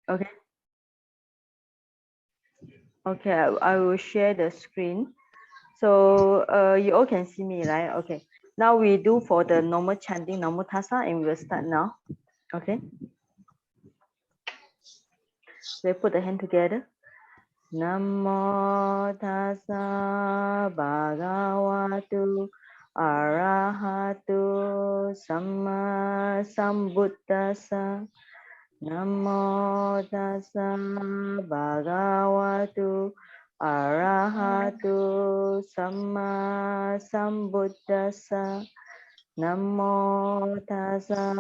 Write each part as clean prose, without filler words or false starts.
Okay. Okay, I will share the screen. So you all can see me, right? Okay. Now we do for the normal chanting, normal tassa, and we will start now. Okay. So put the hand together. Namo tassa bhagavatu arahatu samma sambuddhassa. Namo tassa bhagavatu arahatu samma sambuddhassa. Namo tassa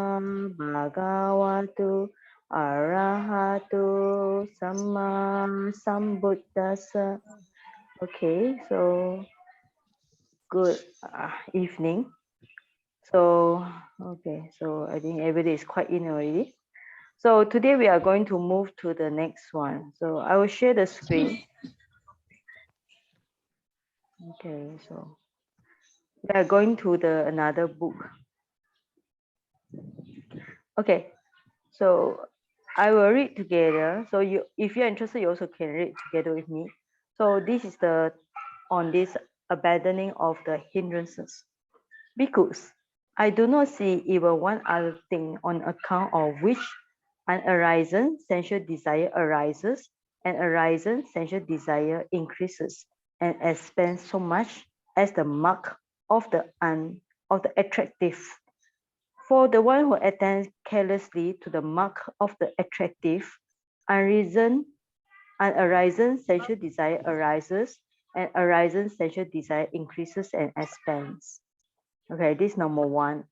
bhagavatu arahatu samma sambuddhassa. Okay, so good evening. So okay, so I think everybody is quite in already. So today we are going to move to the next one. So I will share the screen. Okay, so we are going to the another book. Okay, so I will read together. So you, if you're interested, you also can read together with me. So this is the on this abandoning of the hindrances. Bhikkhus, I do not see even one other thing on account of which an arisen sensual desire arises, and arisen sensual desire increases and expands so much as the mark of the attractive. For the one who attends carelessly to the mark of the attractive, unarisen sensual desire arises, and arisen sensual desire increases and expands. Okay, this is number one.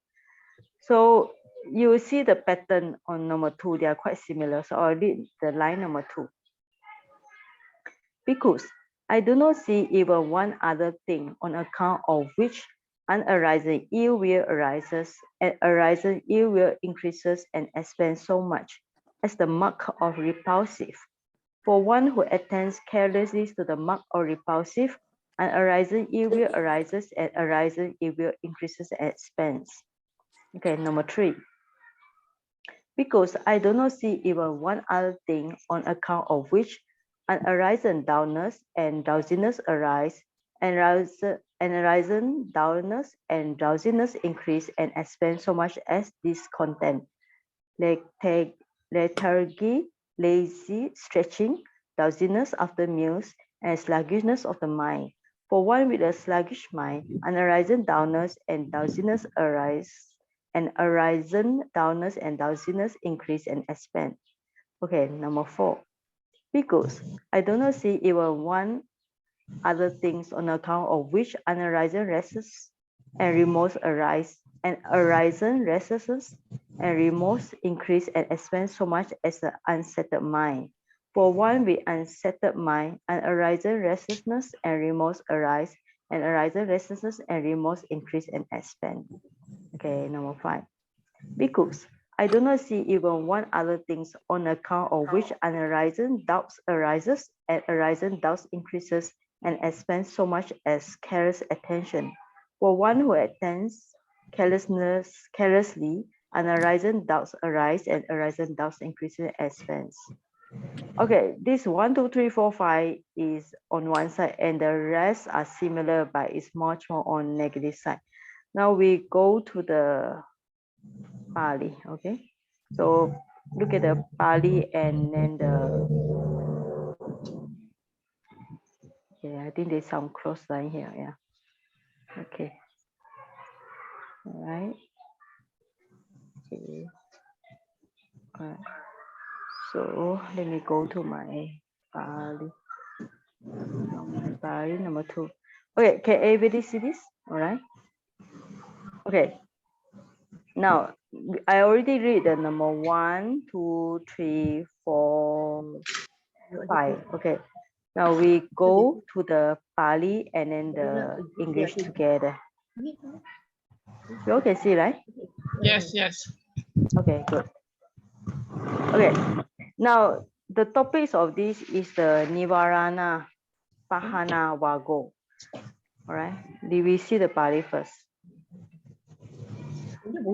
So you will see the pattern on number two, they are quite similar. So I'll read the line number two. Because I do not see even one other thing on account of which unarisen ill will arises, and arisen ill will increases and expands so much as the mark of repulsive. For one who attends carelessly to the mark of repulsive, an arisen ill will arises, and arisen ill will increases and expands. Okay, number three. Because I do not see even one other thing on account of which an arisen dullness and drowsiness arise, and arisen dullness and drowsiness increase and expand so much as discontent, lethargy, lazy, stretching, drowsiness after meals, and sluggishness of the mind. For one with a sluggish mind, an arisen dullness and drowsiness arise, and arisen dullness and drowsiness increase and expand. Okay, number four. Because I do not see even one other things on account of which unarisen restlessness and remorse arise, and arisen restlessness and remorse increase and expand so much as the unsettled mind. For one with unsettled mind, unarisen restlessness and remorse arise, and arisen restlessness and remorse increase and expand. Okay, number five. Because I do not see even one other things on account of which unarisen doubts arises, and arisen doubts increases and expands so much as careless attention. For one who attends carelessly, unarisen doubts arise, and arisen doubts increases and expands. Okay, this 1, 2, 3, 4, 5 is on one side, and the rest are similar, but it's much more on negative side. Now we go to the Pali, okay? So look at the Pali and then I think there's some cross line here, yeah. Okay. All right. Okay. All right. So let me go to my Pali. Pali number 2. Okay, can everybody see this? All right. Okay. Now I already read the number 1, 2, 3, 4, 5. Okay. Now we go to the Pali and then the English together. You all can see, right? Yes, yes. Okay, good. Okay. Now the topics of this is the Nivarana Paṭhamaṃ. All right. Did we see the Pali first?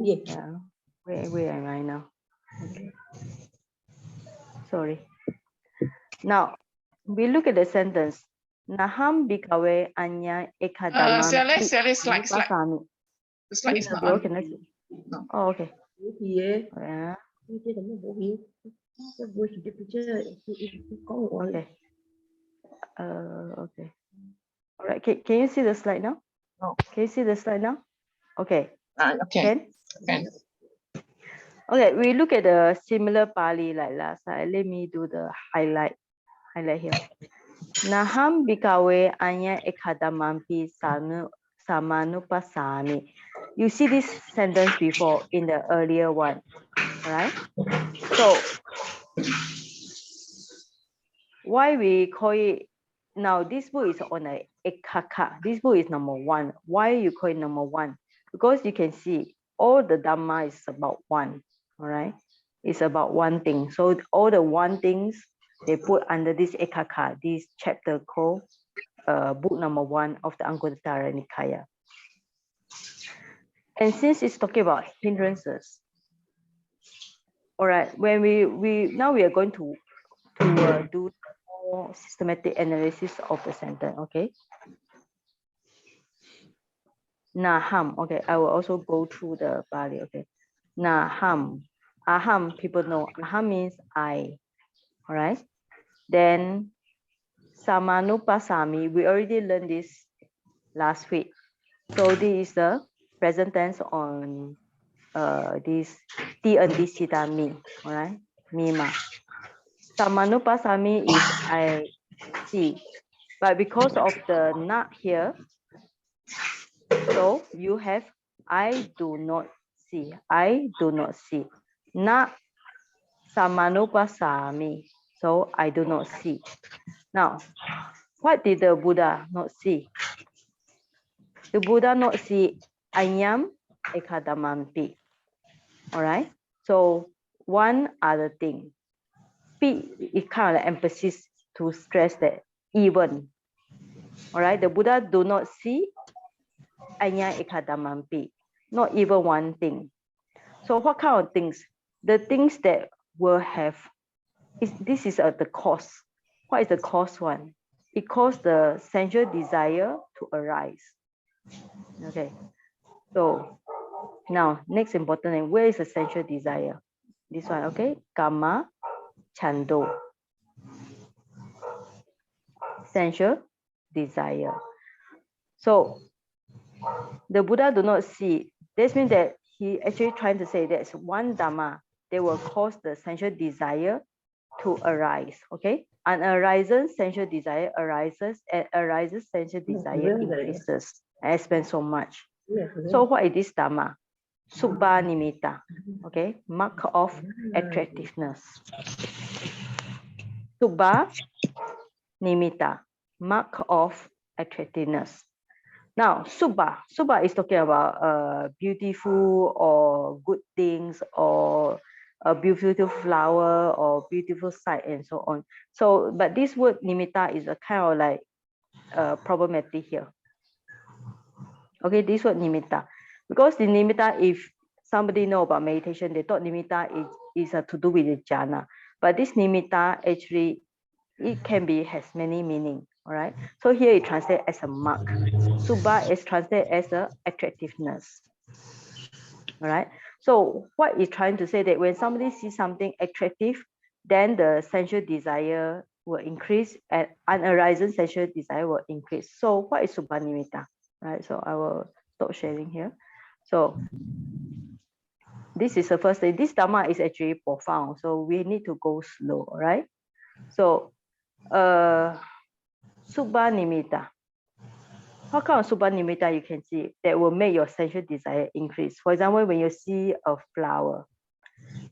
Yeah. Where am I now? Okay. sorry. Now, we look at the sentence. Nāhaṃ bhikkhave aññaṃ ekadhammampi samanupassāmi. The slide is not Okay, on. next. No. Oh, okay. Yeah. Okay. Okay. All right. Can you see the slide now? No. Can you see the slide now? Okay. Okay. Can? Okay. We look at the similar Pali like last time. Let me do the highlight here. Nāhaṃ bhikkhave aññaṃ ekadhammampi samanupassāmi. You see this sentence before in the earlier one, right? So why we call it now? This book is on a Ekaka. This book is number 1. Why you call it number 1? Because you can see all the Dhamma is about one. All right, it's about one thing. So all the one things they put under this Ekaka, this chapter called book number 1 of the Anguttara Nikaya. And since it's talking about hindrances, all right, when we now we are going to do more systematic analysis of the sentence. Okay. Nāhaṃ. Okay, I will also go through the Pali. Okay. Nāhaṃ. Aham, people know. Aham means I. All right. Then samanupassāmi. We already learned this last week. So this is the present tense on this ti and this Cittaṃ me. All right. Mima. Samanupassāmi is I see. But because of the not here, so you have I do not see. I do not see. Na samanupassāmi. So I do not see. Now, what did the Buddha not see? The Buddha not see aññaṃ ekadhammampi. All right. So one other thing. P is kind of like emphasis to stress that even. All right. The Buddha do not see aññaṃ ekadhammampi. Not even one thing. So what kind of things? The things that will have, this is the cause. What is the cause one? It caused the sensual desire to arise. Okay. So now next important thing, where is the sensual desire? This one, okay? Kama chando. Sensual desire. So the Buddha do not see. This means that he actually trying to say there's one Dhamma that will cause the sensual desire to arise. Okay, an arisen sensual desire arises, and arises sensual desire increases and expands so much. So what is this Dhamma? Subba nimitta. Okay, mark of attractiveness. Subba nimitta, mark of attractiveness. Now, Subba is talking about beautiful or good things, or a beautiful flower or beautiful sight and so on. So, but this word nimitta is a kind of like problematic here. Okay, this word nimitta, because the nimitta, if somebody know about meditation, they thought nimitta is to do with the jhana. But this nimitta actually, it can be, has many meaning. All right. So here it translates as a mark. Subba is translated as a attractiveness. All right. So what is trying to say that when somebody sees something attractive, then the sensual desire will increase, and unarisen sensual desire will increase. So what is Subba nimitta? Right. So I will stop sharing here. So this is the first thing. This Dhamma is actually profound. So we need to go slow. All right. So Subba nimitta. What kind of Subba nimitta you can see that will make your sensual desire increase? For example, when you see a flower,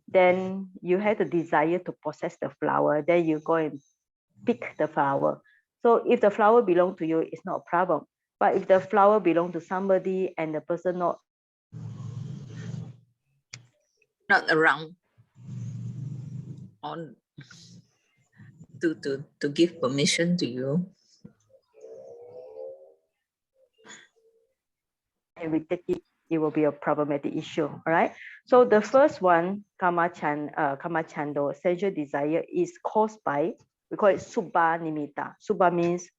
then you have the desire to possess the flower, then you go and pick the flower. So if the flower belongs to you, it's not a problem. But if the flower belongs to somebody and the person not around on to give permission to you, and we take it it will be a problematic issue. All right. So the first one, kamachando, sensual desire, is caused by, we call it subha nimitta. Subha means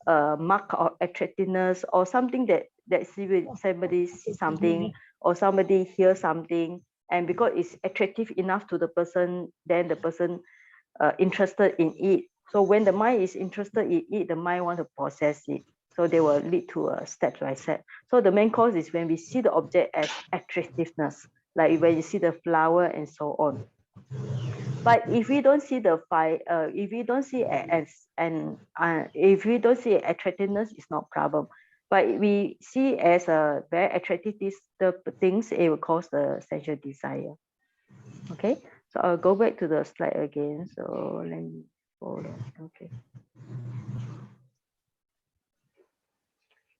mark of attractiveness, or something that somebody sees something or somebody hears something, and because it's attractive enough to the person, then the person interested in it. So when the mind is interested in it, the mind want to possess it. So they will lead to a step by step. So the main cause is when we see the object as attractiveness, like when you see the flower and so on. But if we don't see the if we don't see if we don't see attractiveness, it's not problem. But we see as a very attractive the things, it will cause the sensual desire. Okay, so I'll go back to the slide again. So let me follow. Okay.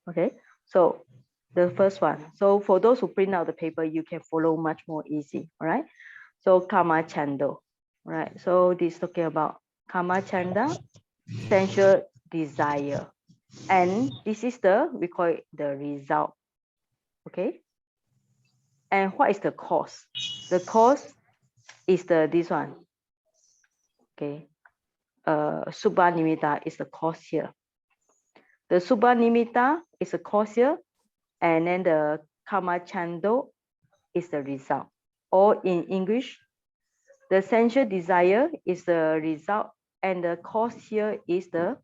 Okay, so the first one. So for those who print out the paper, you can follow much more easy. All right. So kamachando. Right. So this is talking about kamachanda, sensual desire, and this is we call it the result. Okay. And what is the cause? The cause is this one. Okay. Subha nimitta is the cause here. The subha nimitta is the cause here, and then the kamachando is the result. Or in English, the sensual desire is the result, and the cause here is the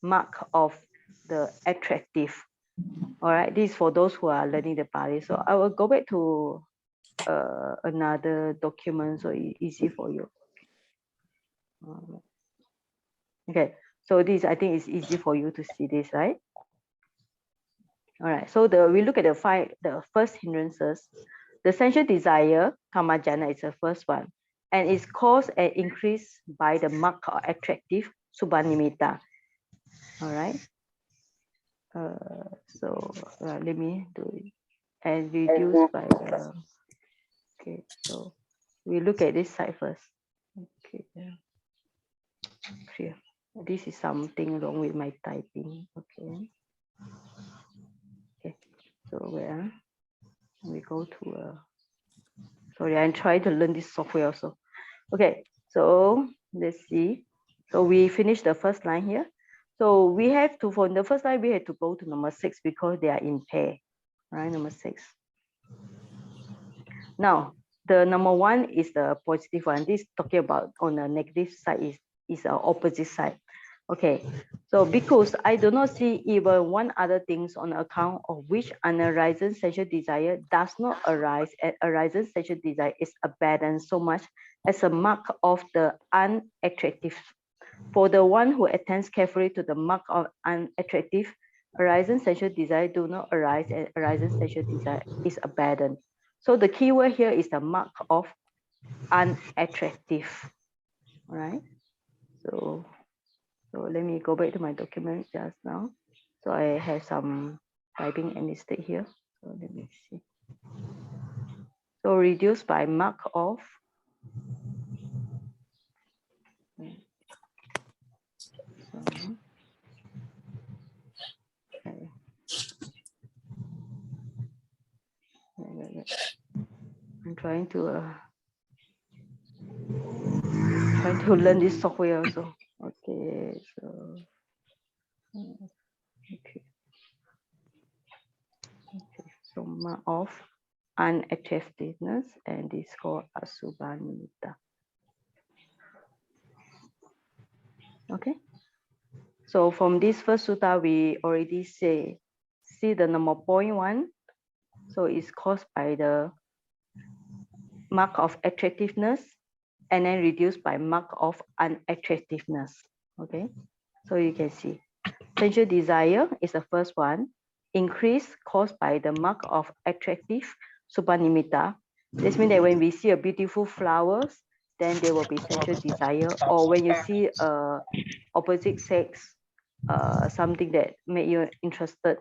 mark of the attractive. All right, this is for those who are learning the Pali. So I will go back to another document so it's easy for you. Okay, so this, I think it's easy for you to see this, right? All right, so we look at the first hindrances. The sensual desire, kamajana, is the first one, and it's caused and increased by the mark or attractive subha nimitta. All right. So let me do it, and reduce by the. Okay, so we look at this side first. Okay, here. This is something wrong with my typing. Okay. Okay. So where we go to sorry, I'm trying to learn this software also. Okay, so let's see. So we finished the first line here. So we have to, for the first line, we had to go to number 6 because they are in pair, right? Number 6. Now, the number 1 is the positive one. This talking about on the negative side is the opposite side. Okay, so because I do not see even one other things on account of which unarisen sensual desire does not arise, and arisen sensual desire is abandoned so much as a mark of the unattractive. For the one who attends carefully to the mark of unattractive, arisen sensual desire do not arise, and arisen sensual desire is abandoned. So the key word here is the mark of unattractive, right? So let me go back to my document just now. So I have some typing and mistake here. So let me see. So reduce by mark of. Okay. I'm trying to learn this software also. Okay, so okay. So mark of unattractiveness, and this called asubha nimitta. Okay. So from this first sutta, we already see the number 0.1. So it's caused by the mark of attractiveness, and then reduced by mark of unattractiveness. Okay, so you can see sensual desire is the first one, increase caused by the mark of attractive subha nimitta. This means that when we see a beautiful flowers, then there will be sensual desire, or when you see opposite sex, something that make you interested,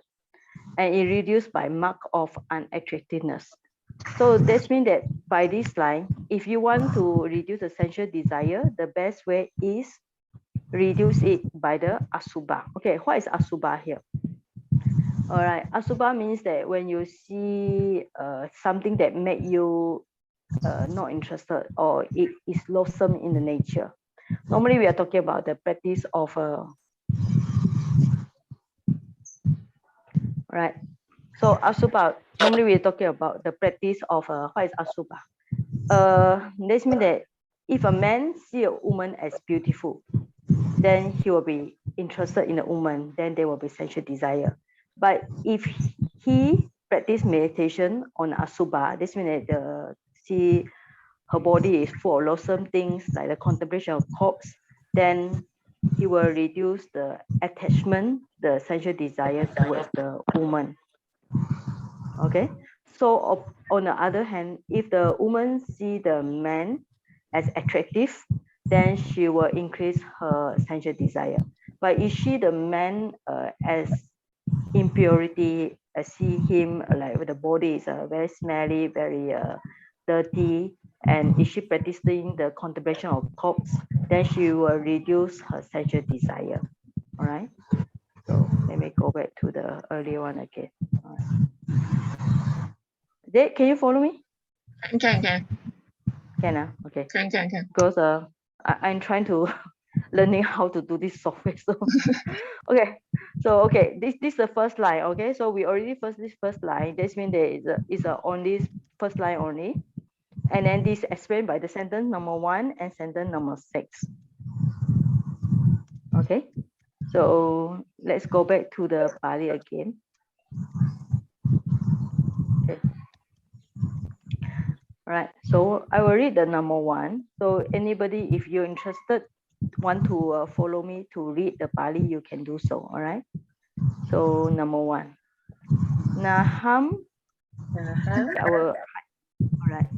and it reduced by mark of unattractiveness. So this means that by this line, if you want to reduce the sensual desire, the best way is reduce it by the asubha. Okay, what is asubha here? All right, asubha means that when you see something that make you not interested or it is loathsome in the nature. Normally, we are talking about the practice of right. So asubha, normally we are talking about the practice of what is asubha. This means that if a man see a woman as beautiful, then he will be interested in a woman, then there will be sensual desire. But if he practice meditation on asubha, this means that see her body is full of loathsome things like the contemplation of corpse, then he will reduce the attachment, the sensual desire towards the woman. Okay, so on the other hand, if the woman see the man as attractive, then she will increase her sensual desire. But if she the man as impurity, see him like the body is very smelly, very dirty, and if she practicing the contemplation of corpse, then she will reduce her sensual desire. All right. So let me go back to the earlier one again. All right. Can you follow me? Can. Can okay. Can. Because I'm trying to learning how to do this software. So okay. So okay, this is the first line. Okay, so we already this first line. This means there is a on this first line only, and then this explained by the sentence number 1 and sentence number 6. Okay, so let's go back to the Pali again. Okay. All right, so I will read the number 1. So anybody, if you're interested, want to follow me to read the Pali, you can do so. All right. So number 1, Nāhaṃ. All right.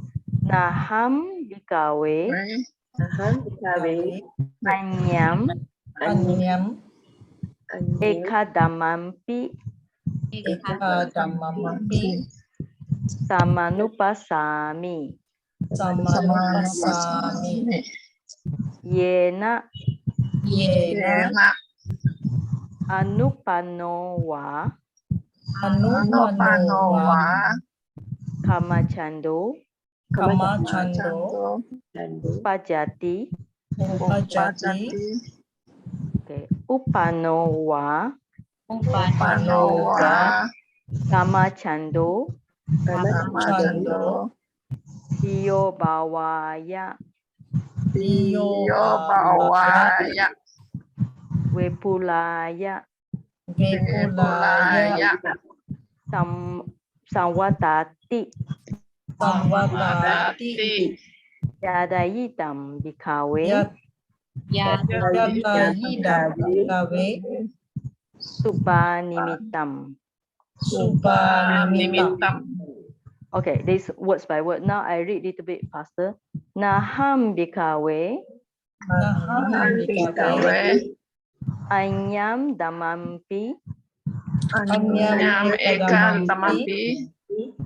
Nāhaṃ bhikkhave aññaṃ ekadhammampi samanupassāmi yena anupanno va kammacando pajati. Okay, upano va kammacando hiyo bhavaya vepulaya saṃvattatī yathayidaṃ bhikkhave supanimittam. Okay, this words by word. Now I read a little bit faster. Nāhaṃ bhikkhave aññaṃ dhammampi.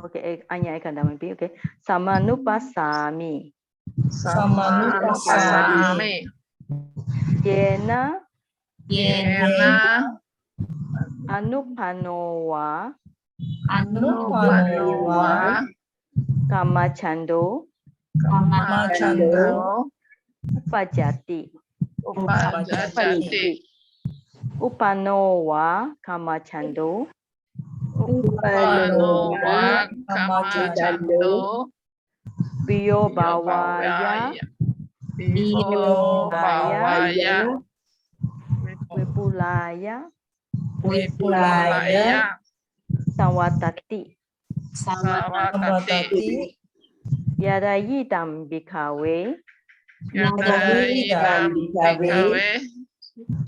Okay, aññaṃ ekadhammampi. Okay, samanupassāmi. Yena anupanno va kammacando pajati. Upano va kammacando viyo bhavaya vepulaya saṃvattatī yathayidaṃ bhikkhave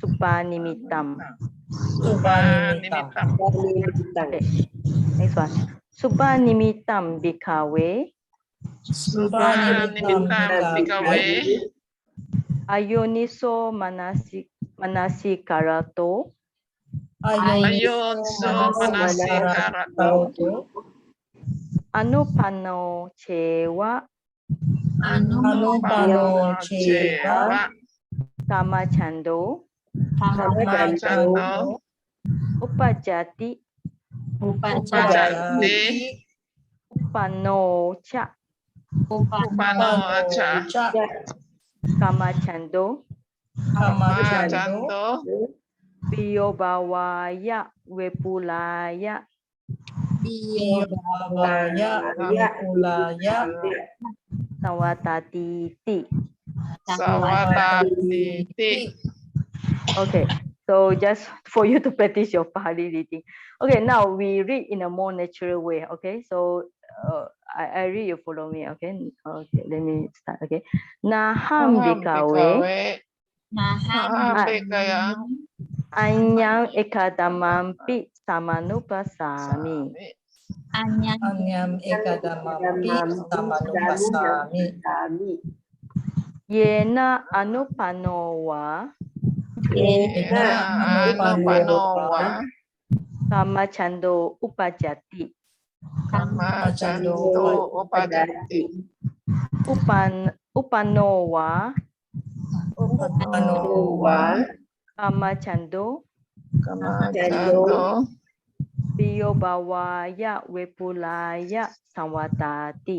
supanimittam. Okay, next one. Supanimittam bhikkhave ayoniso manasikarato anupanno cewa kammacando upajati upajati, Upano cha upano cha, kamachando kamachando, Biyobawaya Wepulaya Saṃvattatī. saṃvattatī. Okay, so just for you to practice your Pali reading. Okay, now we read in a more natural way. Okay, so I read, you follow me. Okay, okay, let me start. Okay, Nāhaṃ bhikkhave Nāhaṃ bhikkhaya, aññaṃ ekadhammampi samanupassāmi. Aññaṃ ekadhammampi samanupassāmi. Yena anupanowa anupanowa, kamachando upajati. kamachando upajati, Upanowa kamachando kamachando, Biyobawaya Wepulaya saṃvattati.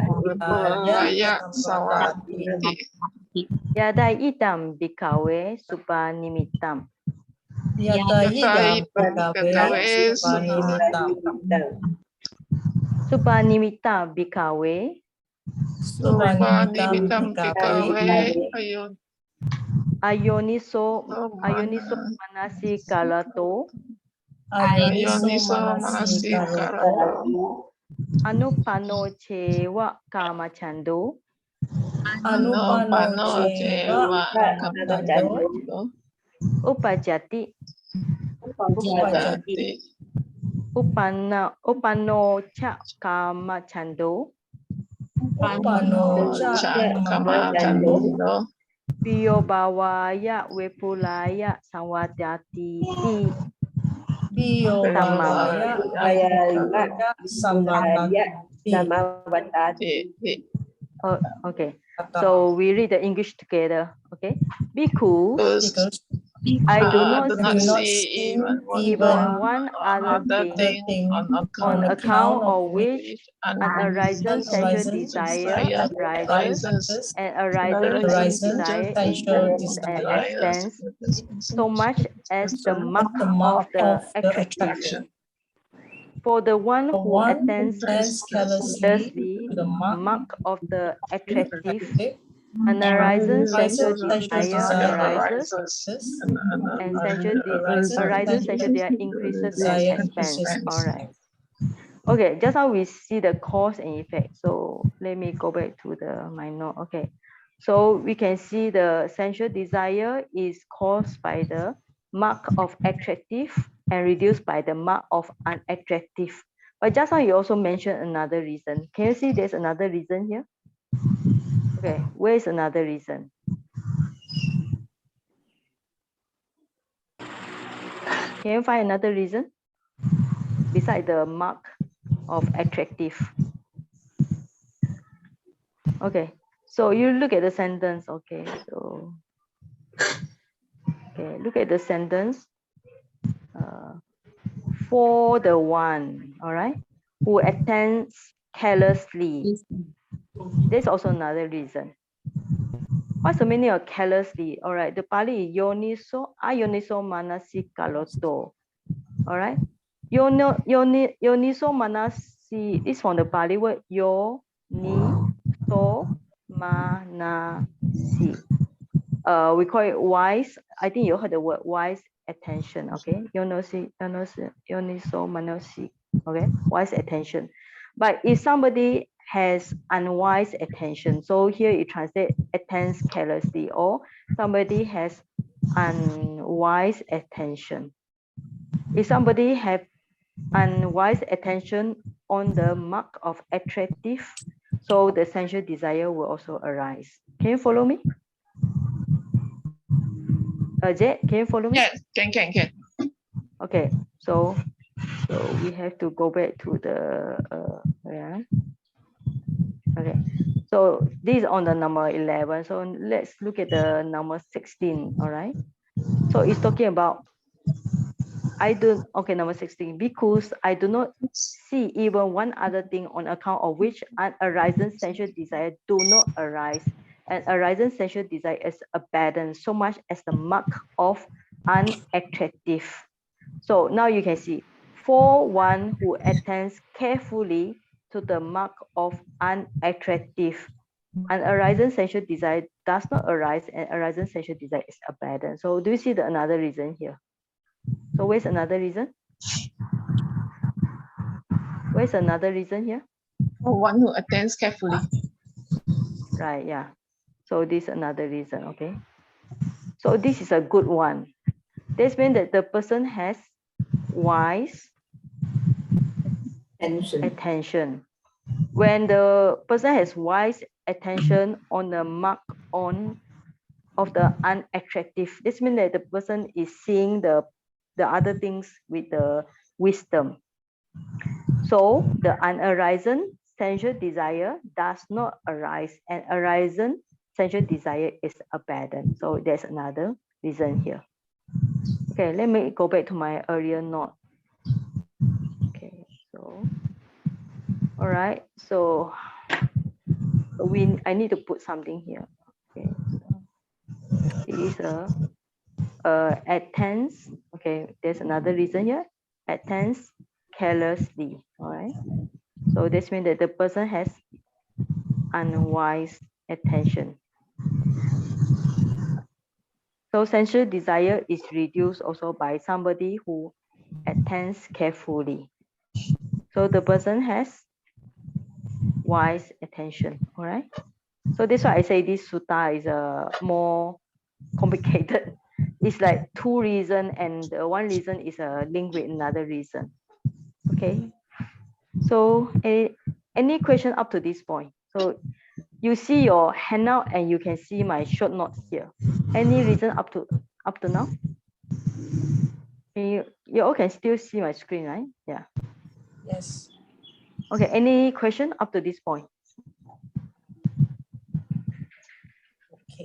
vipulaya saṃvattatī. Yathayidaṃ bhikkhave supanimitam. Yathayidaṃ bhikkhave Supanimitam bhikkhave supanimitam bhikkhave ayoniso manasikarato ayoniso manasikarato, anupano chewa kamachando anupano ceva kamachando, upajati. upajati, Upano cha kamachando upano cha kamachando, Biyobawaya Wepulaya saṃvattati. Oh, okay. So we read the English together. Okay. Bhikkhus, I do not see even one other thing on account of which an arising sensual desire arises, and arising sensual desire is and extends so much as the mark of the attraction. For the one who attends carelessly the mark of the attractive, an arising sensual desire arises, and arising sensual desire increases and expands. All right. Okay, just now we see the cause and effect. So let me go back to my note. Okay, so we can see the sensual desire is caused by the mark of attractive and reduced by the mark of unattractive. But just now you also mentioned another reason. Can you see there's another reason here? Okay, where is another reason? Can you find another reason beside the mark of attractive? Okay, so you look at the sentence. Okay, so look at the sentence. For the one, all right, who attends carelessly. There's also another reason. What's the meaning of carelessly? All right, the Pali yoniso ayoniso manasikaloto. All right, yoniso manasi is from the Pali word yoniso manasi. We call it wise. I think you heard the word wise attention. Okay, yoniso manasi. Okay, wise attention. But if somebody has unwise attention, so here it translates attends carelessly, or somebody has unwise attention. If somebody have unwise attention on the mark of attractive, so the sensual desire will also arise. Can you follow me? Jet, can you follow me? Yes, can. Okay, so we have to go back to the okay, so this is on the number 11. So let's look at the number 16. All right, so it's talking about Okay, number 16. Bhikkhus, I do not see even one other thing on account of which unarisen sensual desire do not arise, and arisen sensual desire is abandoned so much as the mark of unattractive. So now you can see, for one who attends carefully to the mark of unattractive, unarisen sensual desire does not arise, and arisen sensual desire is abandoned. So do you see another reason here? So where's another reason? Where's another reason here? One who attends carefully. Right, yeah. So this is another reason, okay? So this is a good one. This means that the person has wise attention. When the person has wise attention on the mark of the unattractive, this means that the person is seeing the other things with the wisdom. So the unarisen sensual desire does not arise, and arisen sensual desire is abandoned. So there's another reason here. Okay, let me go back to my earlier note. Okay, so all right, so I need to put something here. Okay, so this is attends. Okay, there's another reason here. Attends carelessly. All right, so this means that the person has unwise attention. So sensual desire is reduced also by somebody who attends carefully. So the person has wise attention. All right. So that's why I say this sutta is more complicated. It's like two reasons, and one reason is linked with another reason. Okay. So any question up to this point? So you see your handout and you can see my short notes here. Any reason up to now? You all can still see my screen, right? Yeah. Yes. Okay. Any question up to this point? Okay.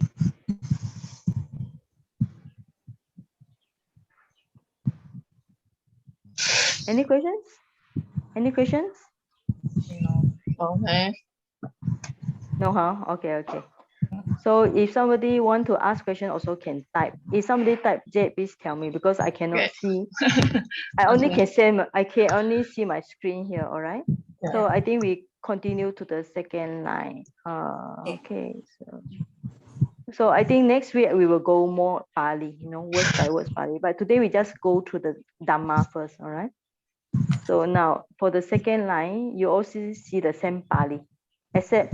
Any questions? Any questions? No. Okay. No, huh? Okay, okay. So if somebody want to ask question, also can type. If somebody type J, please tell me, because I cannot see. I only can only see my screen here. All right. So I think we continue to the second line. Okay. So I think next week we will go more Pali, words by words Pali. But today we just go to the Dhamma first. All right. So now for the second line, you also see the same Pali, except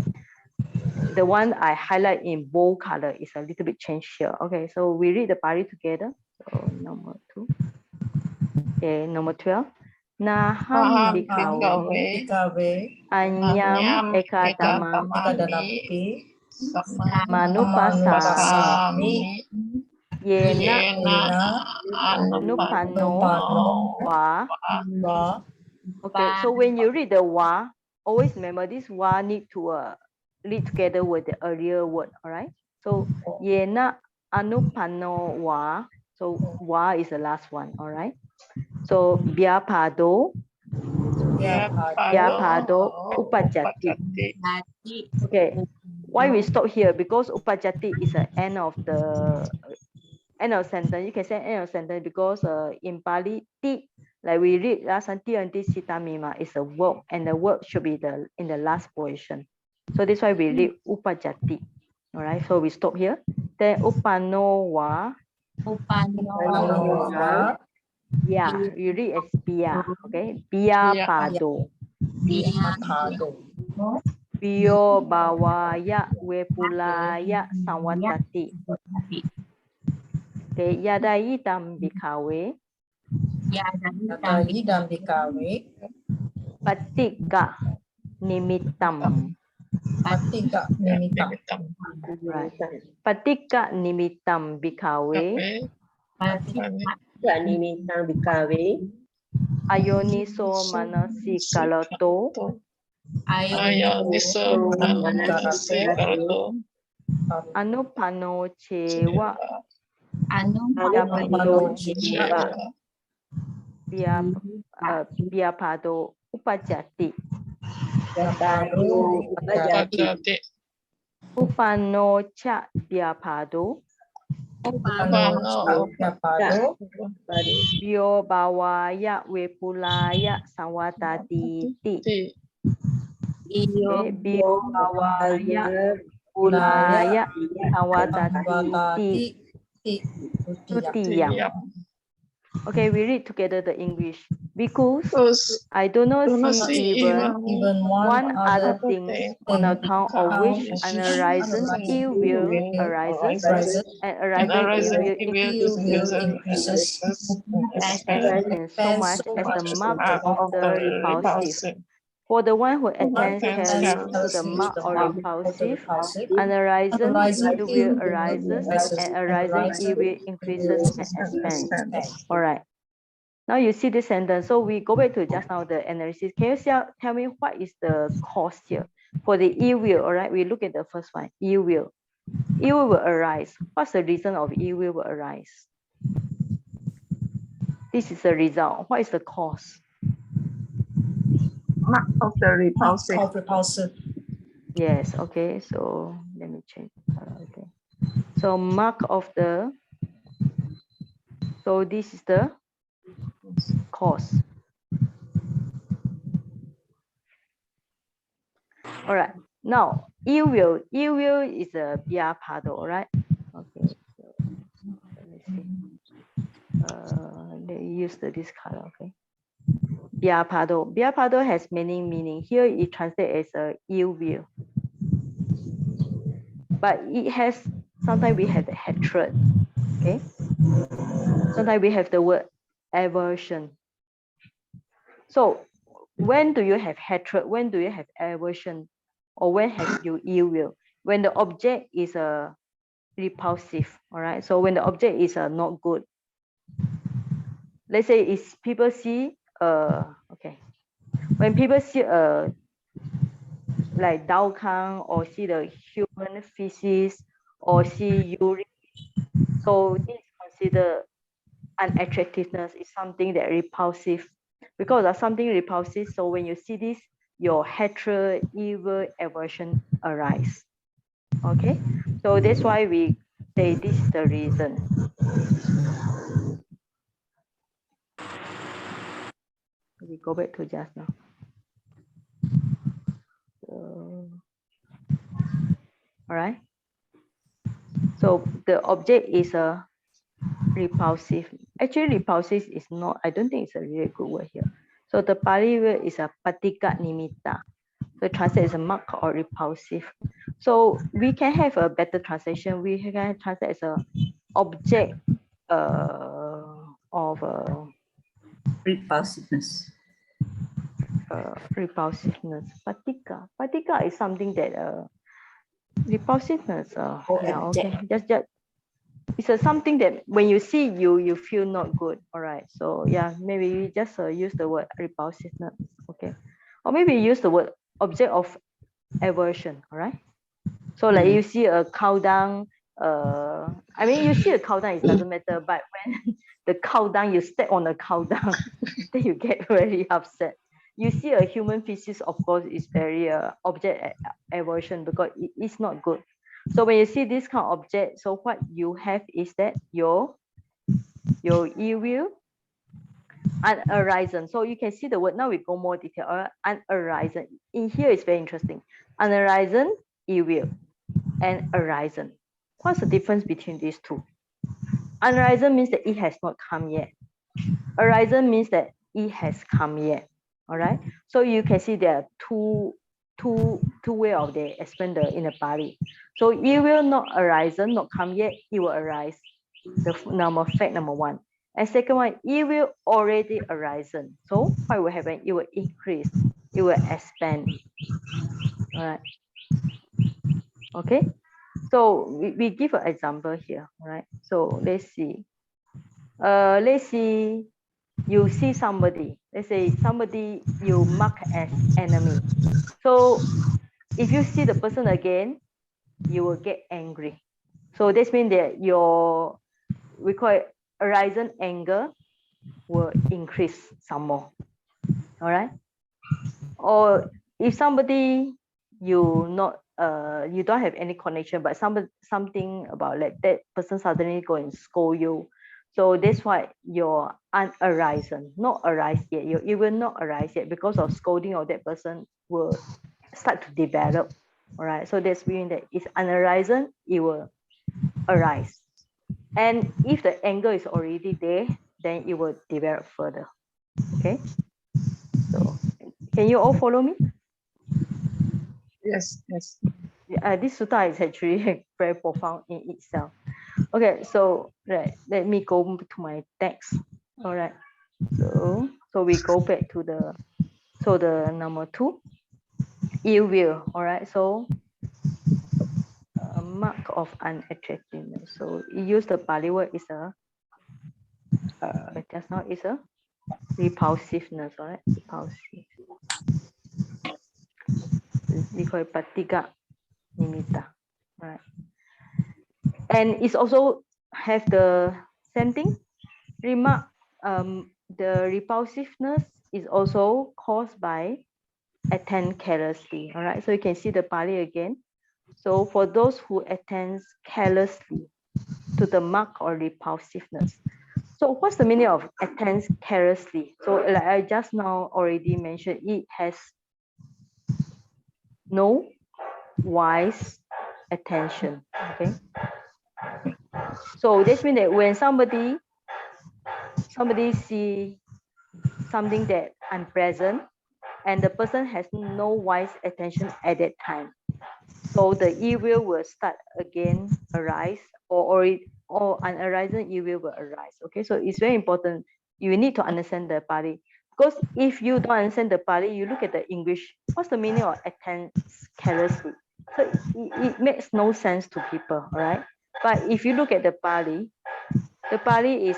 the one I highlight in bold color is a little bit changed here. Okay, so we read the Pali together. So number 2. Okay, number 12. Nāhaṃ bhikkhave aññaṃ ekadhammampi samanupassāmi yena anupanno wa. Okay, so when you read the wa, always remember this wa need to read together with the earlier word. All right. So yena anupanno wa. So wa is the last one. All right. So vyapado upajati. Okay. Why we stop here? Because upajati is the end of the end of sentence. You can say end of sentence because in Pali, ti, like we read last time, ti and ti sitamima is a verb, and the verb should be in the last position. So that's why we read upajati. All right, so we stop here. Then upanowa. Yeah, you read as bia. Okay, bia pado. Bio bawaya wepulaya saṃvattatī. Okay, yathayidaṃ bhikkhave. Paṭhika nimittam. Right. Paṭhika nimittam bhikkhave. Ayoniso manasikarato. Anupano chewa. Vyapado upajati. Saṃvattatī. Upano cha vyapado. Vyo bhavaya vepulaya saṃvattatī. Vyo bhavaya vepulaya saṃvattatī. Dutiyaṃ. Okay, we read together the English. Bhikkhus, I do not see even one other thing on account of which an arising ill will arises, and arising ill will increases and so much as the mark of the repulsive. For the one who attends carefully to the mark of repulsive, an arising ill will arises, and arising ill will increases and expands. All right. Now you see this sentence. So we go back to just now the analysis. Can you tell me what is the cause here for the ill will? All right. We look at the first one. Ill will. Ill will arise. What's the reason of ill will arise? This is the result. What is the cause? Mark of the repulsive. Yes. Okay. So let me change. Okay. So mark of the. So this is the cause. All right. Now, ill will is a vyapado, all right? Okay. So let me see. They use this color, okay? Vyapado. Vyapado has many meaning. Here it translates as a ill will. But it has, sometimes we have the hatred, okay? Sometimes we have the word aversion. So when do you have hatred? When do you have aversion? Or when have you ill will? When the object is a repulsive, all right? So when the object is not good. Let's say it's people see, okay. When people see like daokang or see the human feces or see urine, so this is considered unattractiveness. Is something that repulsive. Because of something repulsive, so when you see this, your hatred, evil, aversion arise. Okay, so that's why we say this is the reason. We go back to just now. So, all right. So the object is a repulsive. Actually, repulsive is not, I don't think it's a really good word here. So the Pali word is a patika nimitta. So translate is a mark or repulsive. So we can have a better translation. We can translate as a object of repulsiveness. Repulsiveness. Patika is something that repulsiveness. Yeah, okay. Just it's something that when you see you feel not good. All right. So yeah, maybe we just use the word repulsiveness. Okay. Or maybe use the word object of aversion. All right. So like you see a cow dung. I mean, you see a cow dung, it doesn't matter. But when the cow dung, you step on the cow dung, then you get very upset. You see a human feces, of course, is very object aversion because it is not good. So when you see this kind of object, so what you have is that your ill will unarisen. So you can see the word. Now we go more detail. Unarisen. In here is very interesting. Unarisen ill will and arisen. What's the difference between these two? Unarisen means that it has not come yet. Arisen means that it has come yet. All right. So you can see there are two way of they explain the in the Pali. So it will not arisen, not come yet, it will arise. The fact number one. And second one, it will already arisen. So what will happen? It will increase, it will expand. All right. Okay. So we give an example here. All right. So let's see. Let's see. You see somebody, let's say somebody you mark as enemy. So if you see the person again, you will get angry. So this means that we call it arisen anger, will increase some more. All right. Or if somebody you don't have any connection, but something about like that person suddenly go and scold you. So that's why you're unarisen, not arise yet. You will not arise yet because of scolding of that person will start to develop. All right. So that's meaning that it's unarisen, it will arise. And if the anger is already there, then it will develop further. Okay. So can you all follow me? Yes, yes. This sutta is actually very profound in itself. Okay, so let me go to my text. All right. So we go back to the number 2, ill will. All right. So a mark of unattractiveness. So you use the Pali word is a just now is a repulsiveness. All right, repulsive. We call it patika nimitta. All right. And it's also have the same thing. Remark, the repulsiveness is also caused by attend carelessly. All right, so you can see the Pali again. So for those who attend carelessly to the mark or repulsiveness. So what's the meaning of attend carelessly? So like I just now already mentioned, it has no wise attention. Okay. So this means that when somebody see something that unpleasant and the person has no wise attention at that time, so the evil will start again arise, or unarisen evil will arise. Okay, so it's very important. You need to understand the Pali, because if you don't understand the Pali, you look at the English, what's the meaning of attend carelessly? So it makes no sense to people, all right? But if you look at the Pali is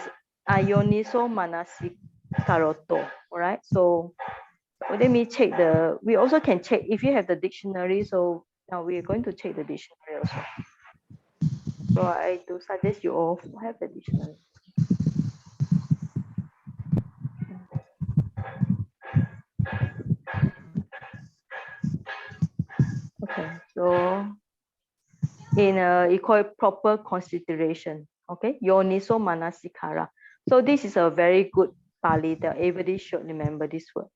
ayoniso manasikaroto, all right? So let me check we also can check if you have the dictionary. So now we are going to check the dictionary also. So I do suggest you all have the dictionary. Okay, so in you call it proper consideration. Okay, yoniso manasikara. So this is a very good Pali that everybody should remember this word.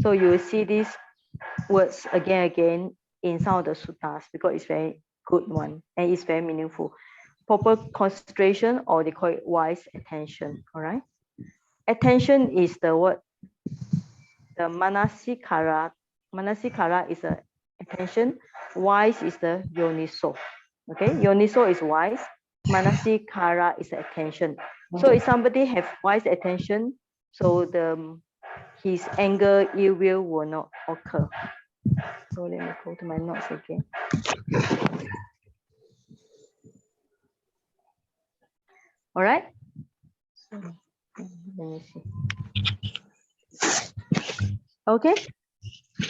So you will see these words again in some of the suttas because it's very good one and it's very meaningful. Proper concentration, or they call it wise attention. All right. Attention is the word. The manasikara. Manasikara is a attention. Wise is the yoniso. Okay. Yoniso is wise. Manasikara is attention. So if somebody have wise attention, so his anger, ill will not occur. So let me go to my notes again. All right. So let me see. Okay.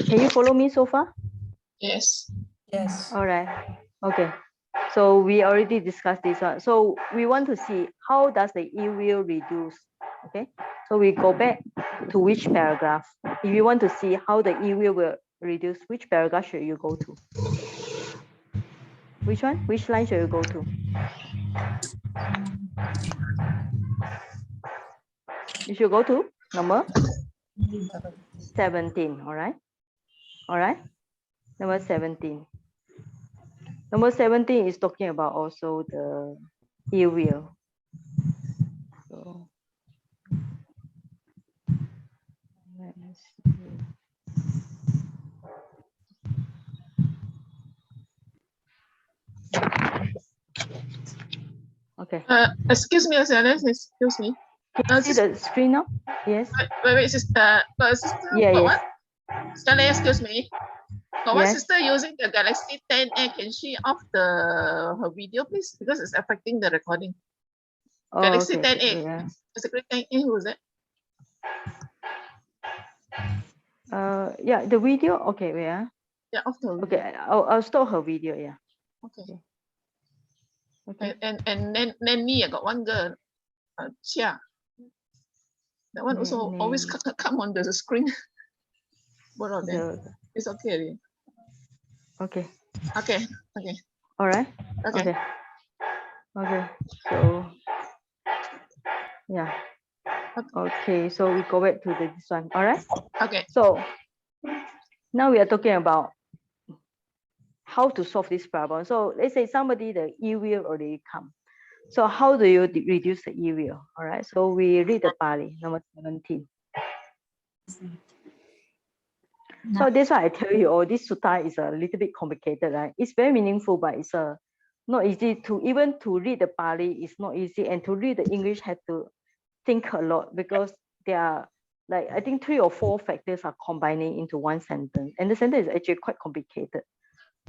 Can you follow me so far? Yes. Yes. All right. Okay. So we already discussed this one. So we want to see how does the ill will reduce. Okay. So we go back to which paragraph? If you want to see how the ill will reduce, which paragraph should you go to? Which one? Which line should you go to? You should go to number 17. All right. All right. Number 17. Number 17 is talking about also the ill will. So let me see. Okay. Excuse me, excuse me. Can you see the screen now? Yes. Wait, sister. Sister, Yeah, yes. what? Scarlett, excuse me. Got one Yes. sister using the Galaxy 10A. Can she off her video, please? Because it's affecting the recording. Oh, Galaxy okay. 10A. Yeah. It's a great 10A. Who is it? Yeah, the video. Okay, yeah. Yeah, off the video. Okay, I'll stop her video. Yeah. Okay. Okay. And Nanny, I got one girl. Chia. That one also always come on the screen. Both of them. Okay. It's okay. Okay. Okay. Okay. All right. Okay. Okay. Okay. So yeah. Okay. So we go back to this one. All right. Okay. So now we are talking about how to solve this problem. So let's say somebody, the e-will already come. So how do you reduce the e-will? All right. So we read the Pali, number 17. So that's why I tell you, oh, this sutta is a little bit complicated, right? It's very meaningful, but it's not easy to even to read the Pali is not easy, and to read the English have to think a lot because there are like I think 3 or 4 factors are combining into one sentence, and the sentence is actually quite complicated.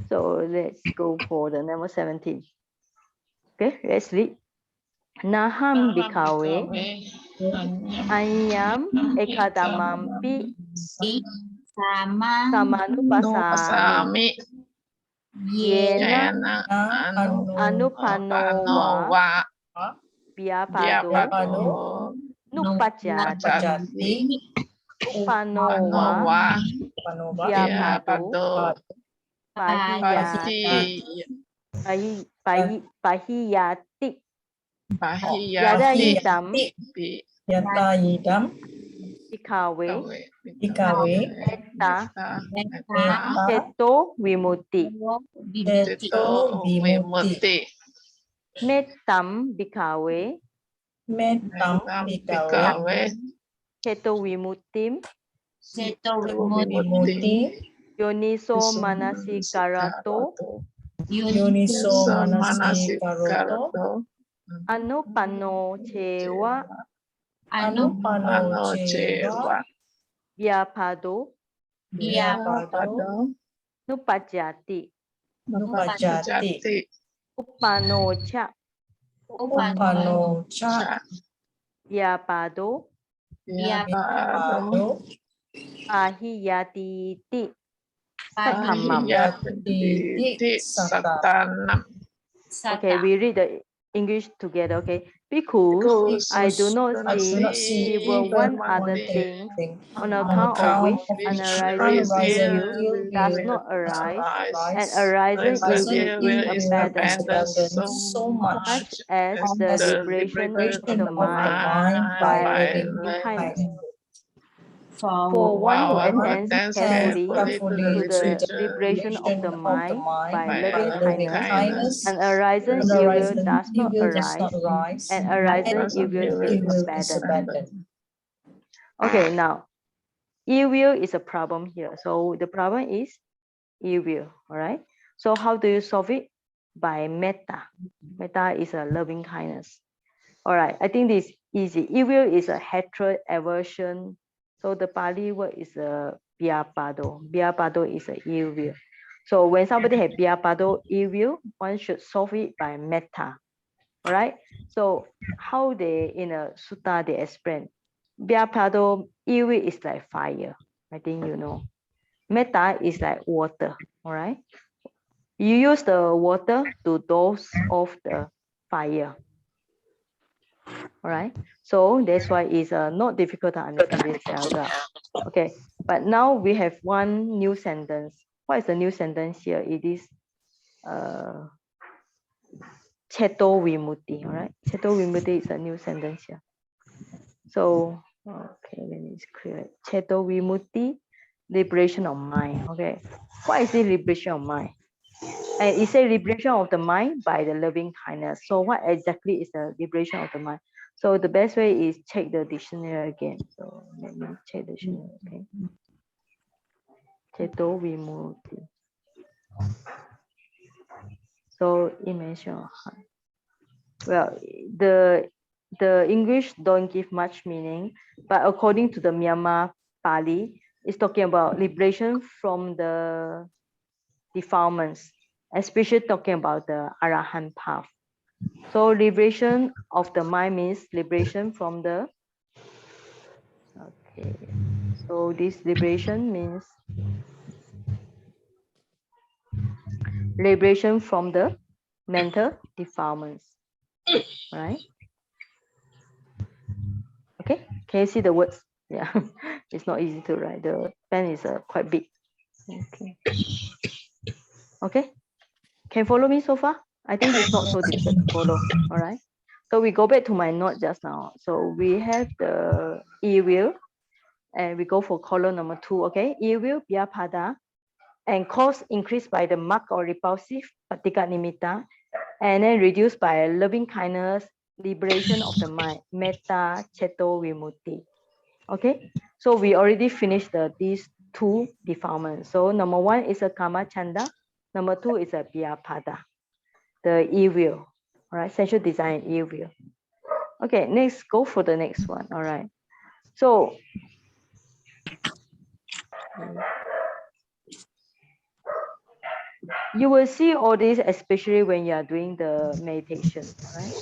So let's go for the number 17. Okay, let's read. Nāhaṃ bhikkhave aññaṃ ekadhammampi samanupassāmi yena anupano va vyapado nupajjati upano va vyapado pahiyati yathayidaṃ bhikkhave metta ceto vimutti mettam bhikkhave ceto vimuttim yoniso manasikarato anupano cewa vyapado nupajjati upano cha vyapado pahiyatiti Satamam. Okay, we read the English together. Okay, because I do not see even one other thing on account of which an arising evil does not arise, and arising evil is abandoned, so much such as the liberation of the mind by living kindness. For one who attends carefully to the liberation of the mind by loving kindness, an arising evil does not arise, and arising evil is abandoned. Okay, now evil is a problem here. So the problem is evil, all right? So how do you solve it? By metta. Metta is a loving kindness. All right, I think this is easy. Evil is a hatred, aversion. So the Pali word is a vyapado. Vyapado is a evil. So when somebody has vyapado evil, one should solve it by metta. All right. So how they in a sutta they explain, vyapado evil is like fire. I think you know. Metta is like water. All right. You use the water to douse off the fire. All right, so that's why it's not difficult to understand this paragraph. Okay, but now we have one new sentence. What is the new sentence here? It is ceto vimutti. All right, ceto vimutti is a new sentence here. So okay, let me clear it. Ceto vimutti, liberation of mind. Okay, what is the liberation of mind? And it says liberation of the mind by the loving kindness. So what exactly is the liberation of the mind? So the best way is check the dictionary again. So let me check the dictionary. Okay. Ceto vimutti. So imagine. Well, the English don't give much meaning, but according to the Myanmar Pali, it's talking about liberation from the defilements, especially talking about the Arahant path. So liberation of the mind means liberation from the, okay. So this liberation means liberation from the mental defilements, right? Okay, Can you see the words? Yeah, it's not easy to write. The pen is quite big. Okay. Okay. Can you follow me so far? I think it's not so difficult to follow. All right. So we go back to my note just now. So we have the E wheel, and we go for column number 2. Okay. E wheel, Vyapada, and cause increased by the mark or repulsive patika nimitta, and then reduced by loving kindness, liberation of the mind, metta, ceto, vimutti. Okay, so we already finished these 2 defilements. So number 1 is a kama chanda, number 2 is a vyapada, the E wheel. All right, sensual desire and E wheel. Okay, next, go for the next one. All right, so you will see all this, especially when you are doing the meditation. Right?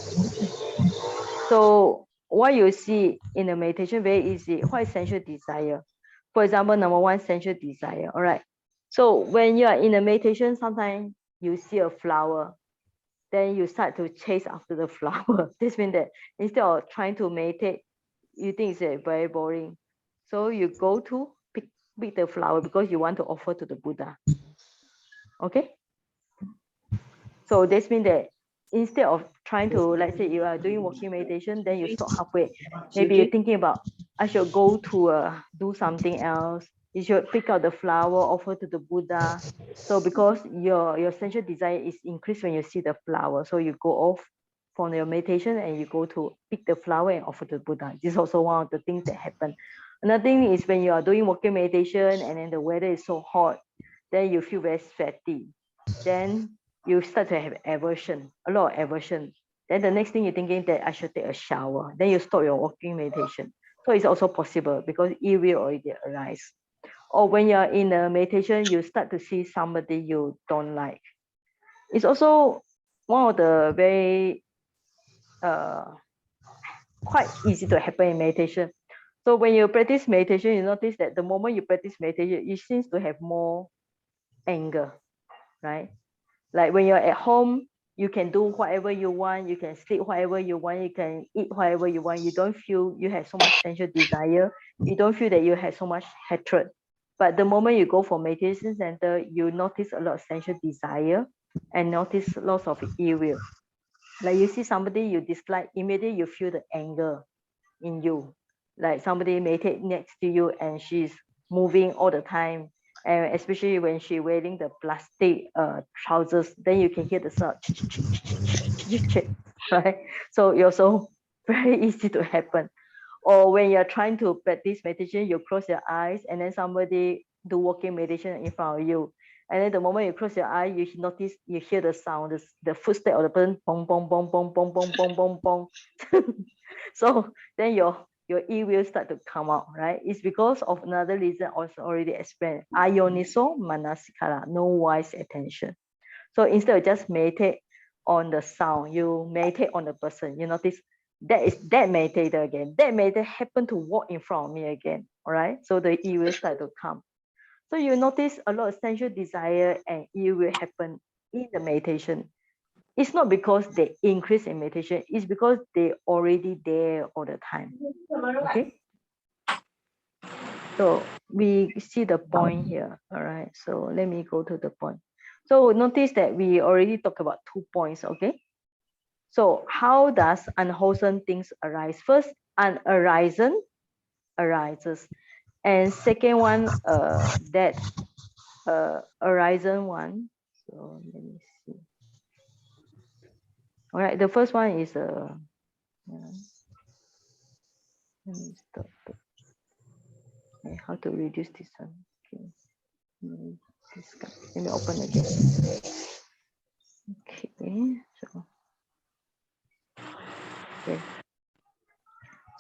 So what you see in the meditation, very easy. What is sensual desire? For example, number 1, sensual desire. All right. So when you are in a meditation, sometimes you see a flower, then you start to chase after the flower. This means that instead of trying to meditate, you think it's very boring. So you go to pick the flower because you want to offer to the Buddha. Okay. So this means that instead of trying to, let's say you are doing walking meditation, then you stop halfway. Maybe you're thinking about, I should go to do something else. You should pick out the flower, offer to the Buddha. So because your sensual desire is increased when you see the flower, so you go off from your meditation and you go to pick the flower and offer to the Buddha. This is also one of the things that happen. Another thing is when you are doing walking meditation and then the weather is so hot, then you feel very sweaty. Then you start to have aversion, a lot of aversion. Then the next thing you're thinking that I should take a shower. Then you stop your walking meditation. So it's also possible because it will already arise. Or when you're in a meditation, you start to see somebody you don't like. It's also one of the very quite easy to happen in meditation. So when you practice meditation, you notice that the moment you practice meditation, it seems to have more anger, right? Like when you're at home, you can do whatever you want, you can sleep whatever you want, you can eat whatever you want. You don't feel you have so much sensual desire. You don't feel that you have so much hatred. But the moment you go for meditation center, you notice a lot of sensual desire and notice lots of evil. Like you see somebody you dislike, immediately you feel the anger in you. Like somebody meditate next to you and she's moving all the time, and especially when she wearing the plastic trousers, then you can hear the sound, right? So it's also very easy to happen. Or when you're trying to practice meditation, you close your eyes and then somebody do walking meditation in front of you. And then the moment you close your eye, you notice, you hear the sound, the footstep of the person, bong, bong, bong, bong, bong, bong, bong, bong, bong. So then your E will start to come out, right? It's because of another reason also already explained. Ayoniso manasikara, no wise attention. So instead of just meditate on the sound, you meditate on the person. You notice that is that meditator again. That meditator happened to walk in front of me again. All right. So the E will start to come. So you notice a lot of sensual desire and E will happen in the meditation. It's not because they increase in meditation, it's because they already there all the time. Okay. So we see the point here. All right. So let me go to the point. So notice that we already talked about 2 points. Okay. So how does unwholesome things arise? First, unarisen arises. And second one, that arisen one. So let me see. All right, the first one is let me stop. Okay, how to reduce this one? Okay, let me open again. Okay, so okay.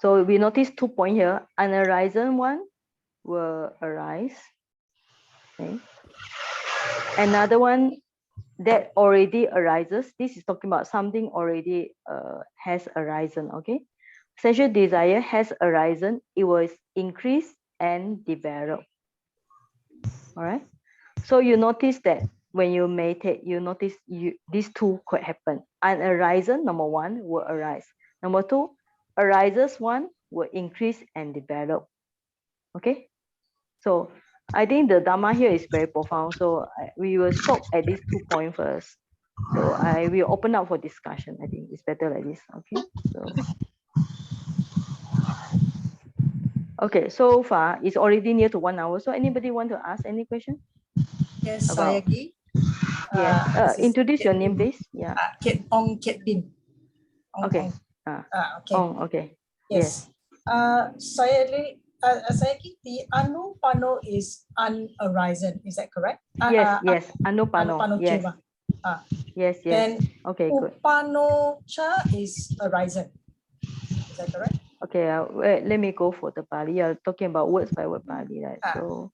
So we notice 2 points here. Unarisen one will arise. Okay. Another one that already arises. This is talking about something already has arisen. Okay. Sensual desire has arisen. It was increased and developed. All right. So you notice that when you meditate, you notice these 2 could happen. Unarisen, number 1, will arise. Number 2, arises one will increase and develop. Okay, so I think the Dharma here is very profound. So we will stop at these 2 points first. So I will open up for discussion. I think it's better like this. Okay, so okay, so far it's already near to 1 hour. So anybody want to ask any question? Yes, About- saya lagi. Yes, This is introduce your Kate name, Bin. please. Yeah. Kate Ong, Kate Bin. Ong, Okay. Ong. Okay. Okay. Yes. Saya the anupano is unarisen. Is that correct? Yes. Anupano. Yes. Cheva. Yes. Then Okay, good. upano cha is arisen. Is that correct? Okay, wait, let me go for the Pali. You're talking about words by word Pali, right? So,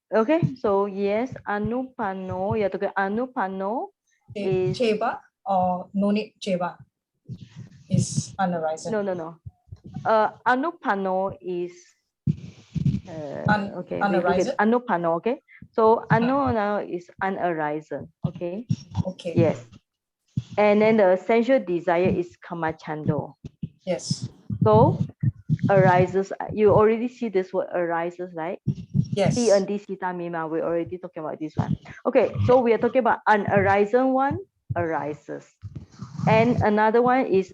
okay. So yes, anupano. You're talking anupano is Cheva or no need cheva is unarisen. no. Anupano is okay. We look unarisen? at anupano. Okay. So anu is unarisen. Okay. Okay. Yes. And then the sensual desire is kamachando. Yes. So arises, you already see this word arises, right? Yes. Cittaṃ, we're already talking about this one. Okay, so we are talking about unarisen one arises. And another one is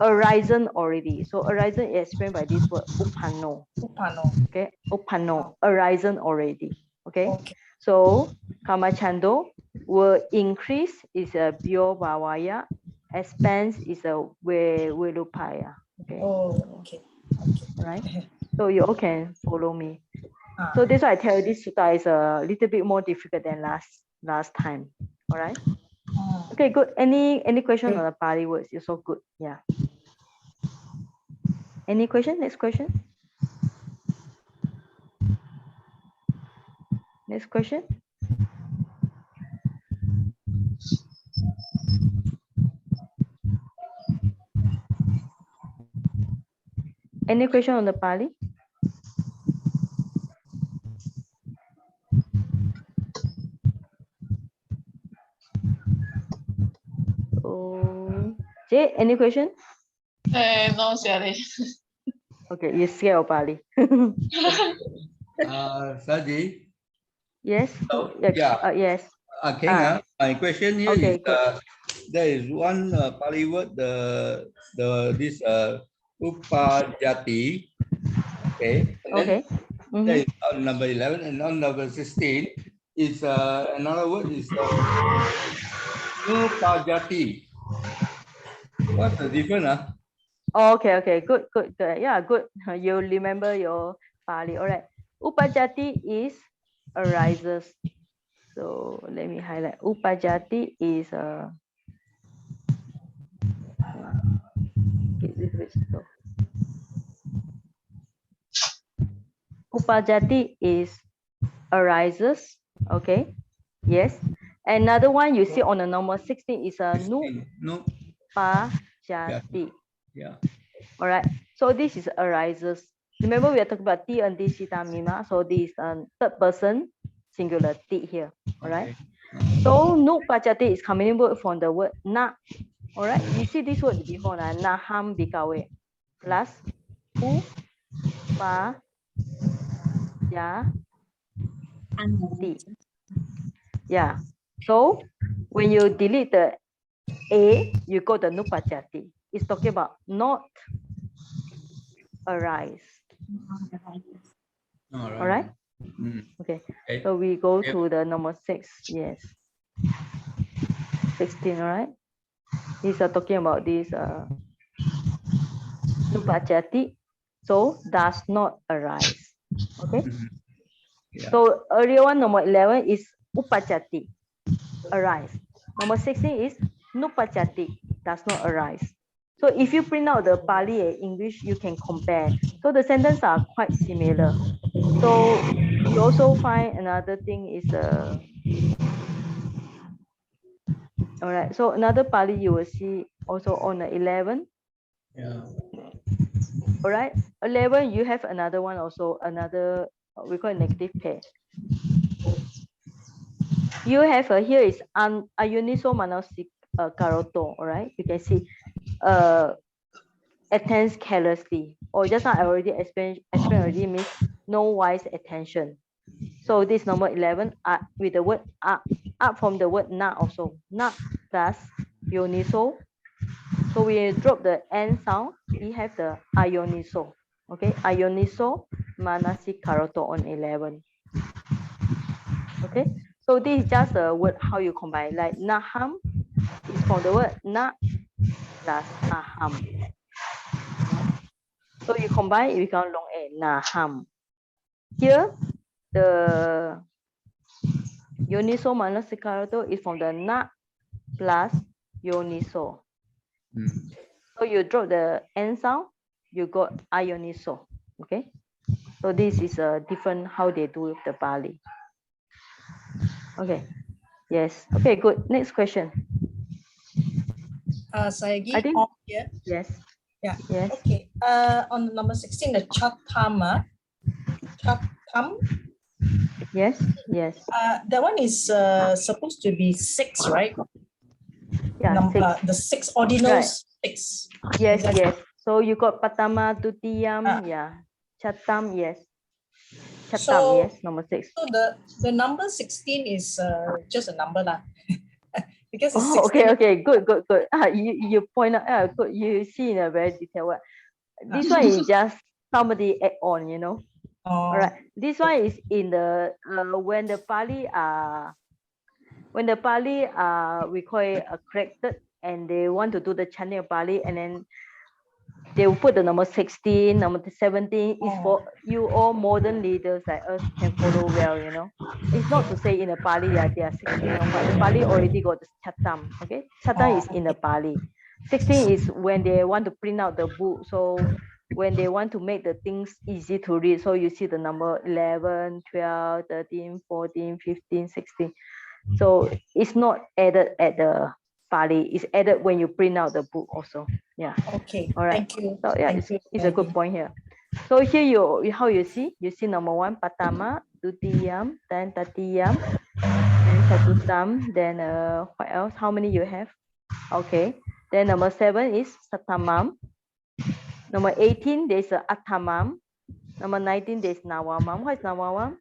arisen already. So arisen is explained by this word upano. Upano. Okay, upano, arisen already. Okay. Okay. So kamachando will increase is a biobhavaya, expanse is a velupaya. Okay. Oh, okay. Right. So you all can follow me. Ah. So that's why I tell you this sutta is a little bit more difficult than last time. All right. Okay, good. Any question on the Pali words? You're so good. Yeah. Any question? Next question. Next question. Any question on the Pali? Oh, Jay, any question? No, sorry. Okay, you scared of Pali. Saji. Yes. So, Yes. King, my question here Okay, is good. there is one Pali word, this upajati. Okay. And then Okay. there is on number 11 and on number 16 is another word is upajati. What's the difference? Okay. Good. Yeah, good. You remember your Pali. All right. Upajati is arises. So let me highlight. Upajati is Upajati is arises. Okay. Yes. Another one you see on the number 16 is a nupajati. Yeah. All right. So this is arises. Remember we are talking about ti and di Cittaṃ. So this is third person singular ti here. All right. So nupajati is coming word from the word na. All right. You see this word before na Nāhaṃ bhikkhave plus upajati. Yeah. So when you delete the a, you go the nupajati. It's talking about not arise. All right. Okay. So we go to the number 6. Yes. 16. All right. These are talking about this nupajati. So does not arise. Okay. Yeah. So earlier one, number 11 is upajati, arise. Number 16 is nupajati, does not arise. So if you print out the Pali and English, you can compare. So the sentences are quite similar. So you also find another thing is all right. So another Pali you will see also on the 11. Yeah. All right. 11 you have another one also, another we call it negative pair. You have here is ayuniso manasik karoto. All right. You can see attends carelessly. Or just now I already explained already, means no wise attention. So this number 11 with the word up from the word na also. Na plus yoniso. So we drop the n sound, we have the ayoniso. Okay, ayoniso manasikarato on 11. Okay, so this is just a word how you combine. Like Nāhaṃ is from the word na plus aham. So you combine, it becomes long a Nāhaṃ. Here, the yoniso manasikarato is from the na plus yoniso. So you drop the n sound, you got ayoniso. Okay, so this is a different how they do the Pali. Okay, yes. Okay, good. Next question. Sayagi, I think on here. yes. Yeah. Yes. Okay. On number 16, the Cittaṃ. Cittaṃ. Yes. Yes. That one is supposed to be 6, right? Yeah. The 6 ordinals, Right. 6. Yes. Yes. So you got Paṭhamaṃ, Dutiyaṃ, yeah. Cittaṃ, yes. Cittaṃ, So, yes. Number 6. So the number 16 is just a number lah. Because it's Oh, 16. okay. Good. You point out. Good. You see in a very detailed way. This one is just somebody add on, you know. Oh, All right. This one is in the when the Pali we call it corrected, and they want to do the chanting of Pali, and then they will put the number 16, number 17 is for you all modern leaders like us can follow well, you know. It's not to say in the Pali that they are 16, but the Pali already got the Cittaṃ. Okay, Cittaṃ is in the Pali. 16 is when they want to print out the book. So when they want to make the things easy to read, so you see the number 11, 12, 13, 14, 15, 16. So it's not added at the Pali, it's added when you print out the book also. Yeah. okay. All right. Thank you. So yeah, it's a good point here. So here how you see number 1 Paṭhamaṃ, Dutiyaṃ, then Tatiyaṃ, then Chattutam, then what else? How many you have? Okay. Then number 7 is Satamam. Number 18 there's Akammaniyavaggo. Number 19 there's Nāhaṃ. What is Nāhaṃ?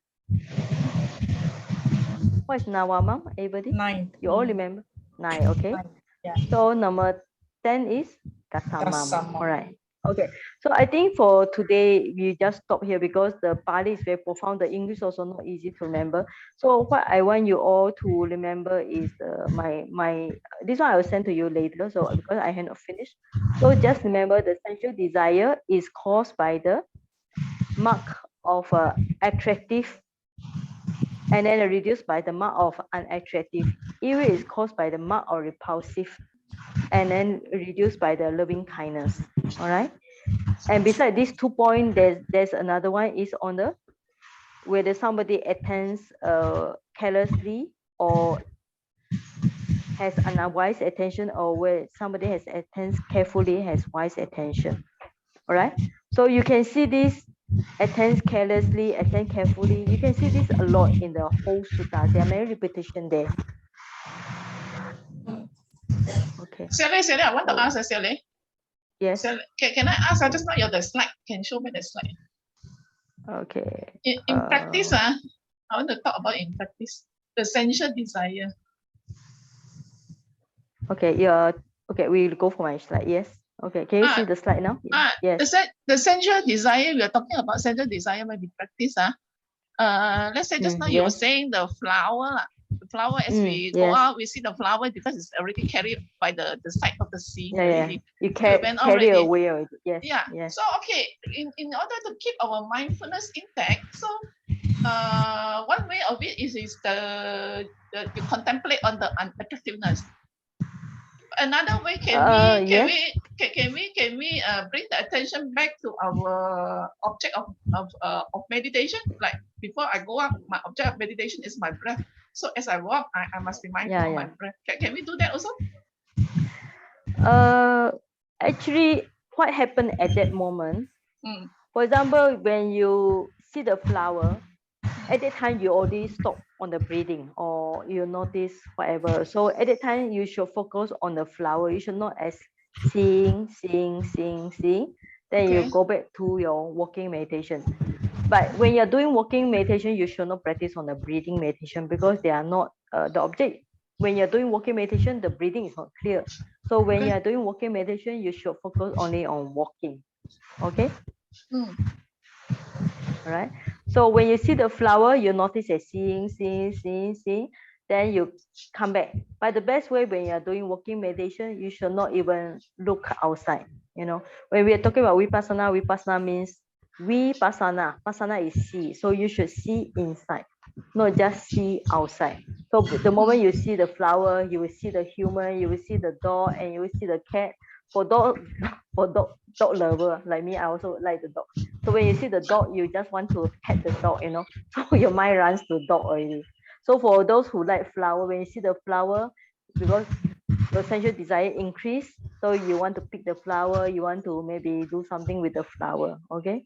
What is Nāhaṃ? Everybody? 9. You all remember? 9. Okay. 9. Yeah. So number 10 is Kasamam. All right. Okay. So I think for today we just stop here because the Pali is very profound. The English also not easy to remember. So what I want you all to remember is my this one I will send to you later. So because I have not finished. So just remember the sensual desire is caused by the mark of attractive, and then reduced by the mark of unattractive. Evil is caused by the mark of repulsive, and then reduced by the loving kindness. All right. And beside these 2 points, there's another one is on the whether somebody attends carelessly or has unwise attention, or where somebody has attends carefully, has wise attention. All right. So you can see this attends carelessly, attend carefully. You can see this a lot in the whole sutta. There are many repetitions there. Okay. Sally, I want to ask Sally. Yes. Sally, can I ask? Just now the slide. Can you show me the slide? Okay. In practice, I want to talk about in practice the sensual desire. Okay. Yeah. Okay. We'll go for my slide. Yes. Okay. Can you see the slide now? Yes. The sensual desire, we are talking about sensual desire when we practice. Let's say just now you were saying the flower. The flower, as we go out, we see the flower because it's already carried by the side of the sea. Yeah. You carry away already. Yes. Yeah. Yes. So okay, in order to keep our mindfulness intact, so one way of it is the you contemplate on the unattractiveness. Another way, can we bring the attention back to our object of meditation? Like before I go up, my object of meditation is my breath. So as I walk, I must be mindful of my breath. Can we do that also? Actually, what happened at that moment? For example, when you see the flower, at that time you already stop on the breathing, or you notice whatever. So at that time you should focus on the flower. You should not seeing, seeing. Then you go back to your walking meditation. But when you're doing walking meditation, you should not practice on the breathing meditation because they are not the object. When you're doing walking meditation, the breathing is not clear. So when you're doing walking meditation, you should focus only on walking. Okay? All right. So when you see the flower, you notice a seeing. Then you come back. But the best way when you're doing walking meditation, you should not even look outside. You know, when we are talking about vipassana means pasana is see. So you should see inside, not just see outside. So the moment you see the flower, you will see the human, you will see the dog, and you will see the cat. For dog lover like me, I also like the dog. So when you see the dog, you just want to pet the dog, you know. So your mind runs to dog already. So for those who like flower, when you see the flower, because your sensual desire increase, so you want to pick the flower, you want to maybe do something with the flower, okay?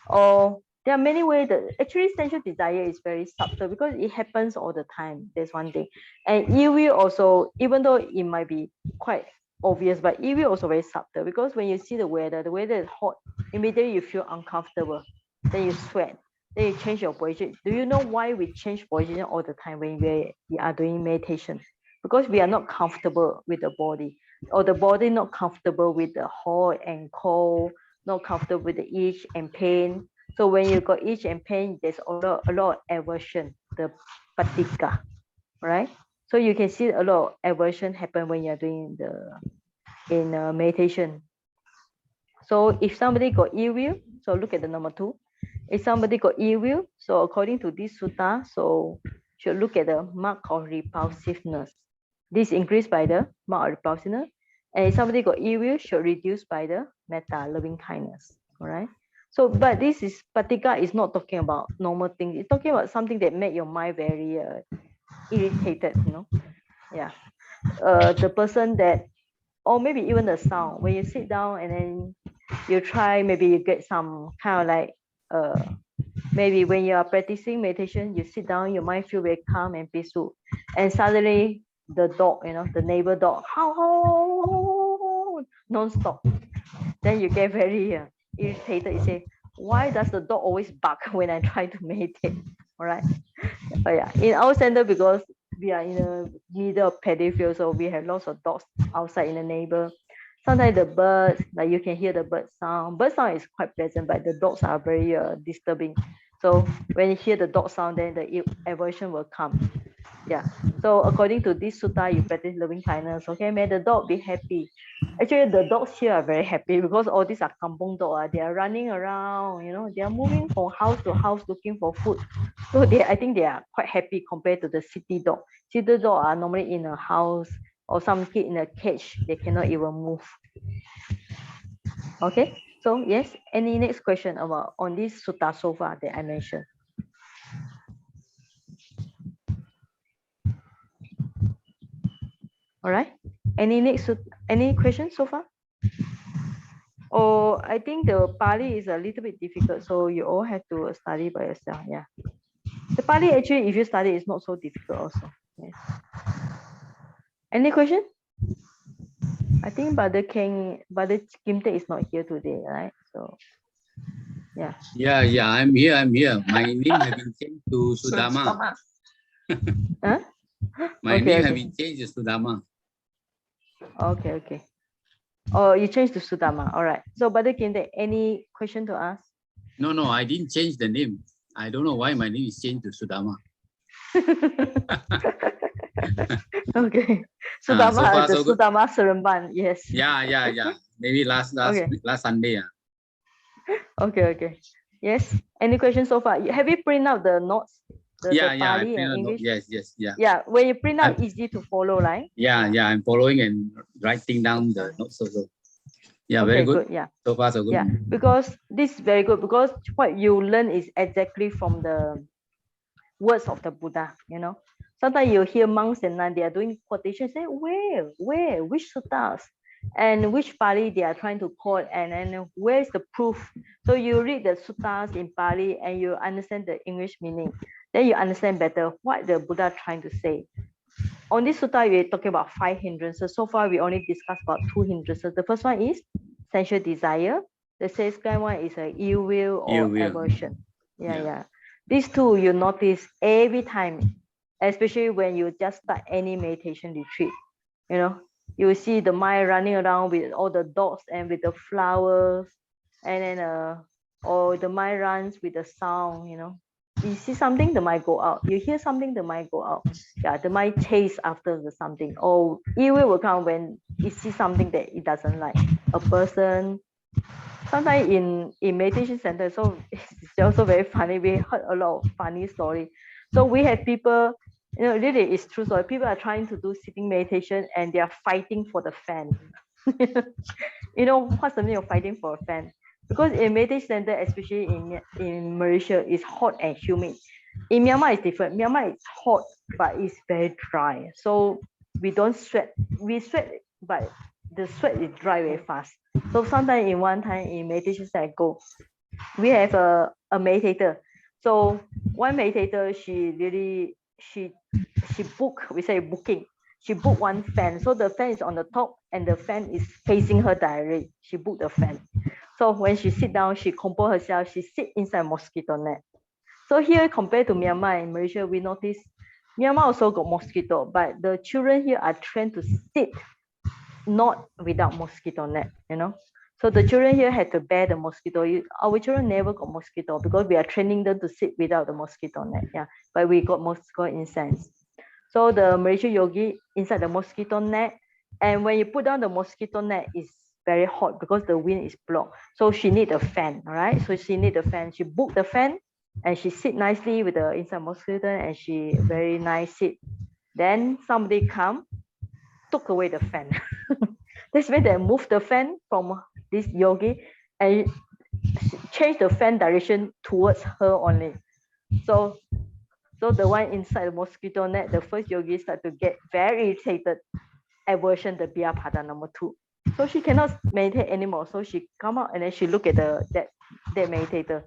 Or there are many ways that actually sensual desire is very subtle because it happens all the time. There's one thing. And evil also, even though it might be quite obvious, but evil also very subtle because when you see the weather is hot, immediately you feel uncomfortable, then you sweat, then you change your position. Do you know why we change position all the time when we are doing meditation? Because we are not comfortable with the body, or the body not comfortable with the hot and cold, not comfortable with the itch and pain. So when you got itch and pain, there's a lot of aversion, the patika, right? So you can see a lot of aversion happen when you're doing meditation. So if somebody got ill will, so look at the number 2. If somebody got ill will, so according to this sutta, so should look at the mark of repulsiveness. This increased by the mark of repulsiveness. And if somebody got ill will, should reduce by the metta, loving kindness. All right. So, but this is patika is not talking about normal things. It's talking about something that make your mind very irritated, you know. Yeah. The person that, or maybe even the sound, when you sit down and then you try, maybe you get some kind of like maybe when you are practicing meditation, you sit down, your mind feel very calm and peaceful, and suddenly the dog, you know, the neighbor dog, non-stop. Then you get very irritated. You say, why does the dog always bark when I try to meditate? All right. But yeah, in our center, because we are in the middle of paddy field, so we have lots of dogs outside in the neighbor. Sometimes the birds, like you can hear the bird sound. Bird sound is quite pleasant, but the dogs are very disturbing. So when you hear the dog sound, then the aversion will come. Yeah. So according to this sutta, you practice loving kindness. Okay, may the dog be happy. Actually, the dogs here are very happy because all these are kampung dogs. They are running around, you know, they are moving from house to house looking for food. So I think they are quite happy compared to the city dog. City dog are normally in a house or some kid in a cage. They cannot even move. Okay. So yes, any next question about on this sutta so far that I mentioned? All right. Any questions so far? Oh, I think the Pali is a little bit difficult, so you all have to study by yourself. Yeah. The Pali actually, if you study, it's not so difficult also. Yes. Any question? I think Brother Kimte is not here today, right? So yeah. Yeah, I'm here. My name has been changed to Sudama. Huh? My name has been changed to Sudama. Okay. Oh, you changed to Sudama. All right. So Brother Kimte, any question to ask? No, I didn't change the name. I don't know why my name is changed to Sudama. Okay. Sudama, so far, the so good. Sudama Seremban, yes. Yeah. Maybe last Sunday. Okay. Yes. Any questions so far? Have you print out the notes? The Pali and English? Yes. Yeah, when you print out, easy to follow, right? Yeah, I'm following and writing down the notes also. Yeah, okay, very good. Yeah. So far, so good. Yeah, because this is very good because what you learn is exactly from the words of the Buddha, you know. Sometimes you hear monks and nuns, they are doing quotation, say, where, which suttas, and which Pali they are trying to quote, and then where is the proof? So you read the suttas in Pali and you understand the English meaning. Then you understand better what the Buddha trying to say. on this sutta, we're talking about 5 hindrances. So far, we only discussed about 2 hindrances. The first one is sensual desire. The second one is a ill will or aversion. Yeah. These two you notice every time, especially when you just start any meditation retreat. You know, you will see the mind running around with all the dogs and with the flowers, and then or the mind runs with the sound. You know, you see something, the mind go out. You hear something, the mind go out. Yeah, the mind chase after the something. Or ill will come when it sees something that it doesn't like, a person. Sometimes in meditation center, so it's also very funny. We heard a lot of funny story. So we have people, you know, really it's true story. People are trying to do sitting meditation and they are fighting for the fan. You know what's the meaning of fighting for a fan? Because in meditation center, especially in Malaysia, it's hot and humid. In Myanmar, it's different. Myanmar is hot, but it's very dry. So we don't sweat. We sweat, but the sweat is dry very fast. So sometimes in one time in meditation center I go, we have a meditator. So one meditator, she book, we say booking. She booked one fan. So the fan is on the top and the fan is facing her directly. She booked the fan. So when she sit down, she compose herself, she sit inside mosquito net. So here compared to Myanmar and Malaysia, we notice Myanmar also got mosquito, but the children here are trained to sit not without mosquito net, you know. So the children here had to bear the mosquito. Our children never got mosquito because we are training them to sit without the mosquito net. Yeah, but we got mosquito incense. So the Malaysian yogi inside the mosquito net, and when you put down the mosquito net, it's very hot because the wind is blocked. So she need a fan, all right? So she need a fan. She booked the fan, and she sit nicely with the inside mosquito, and she very nice sit. Then somebody come, took away the fan. That's when they moved the fan from this yogi and change the fan direction towards her only. So the one inside the mosquito net, the first yogi start to get very irritated, aversion, the bhikkhave number 2. So she cannot meditate anymore. So she come out and then she look at that meditator.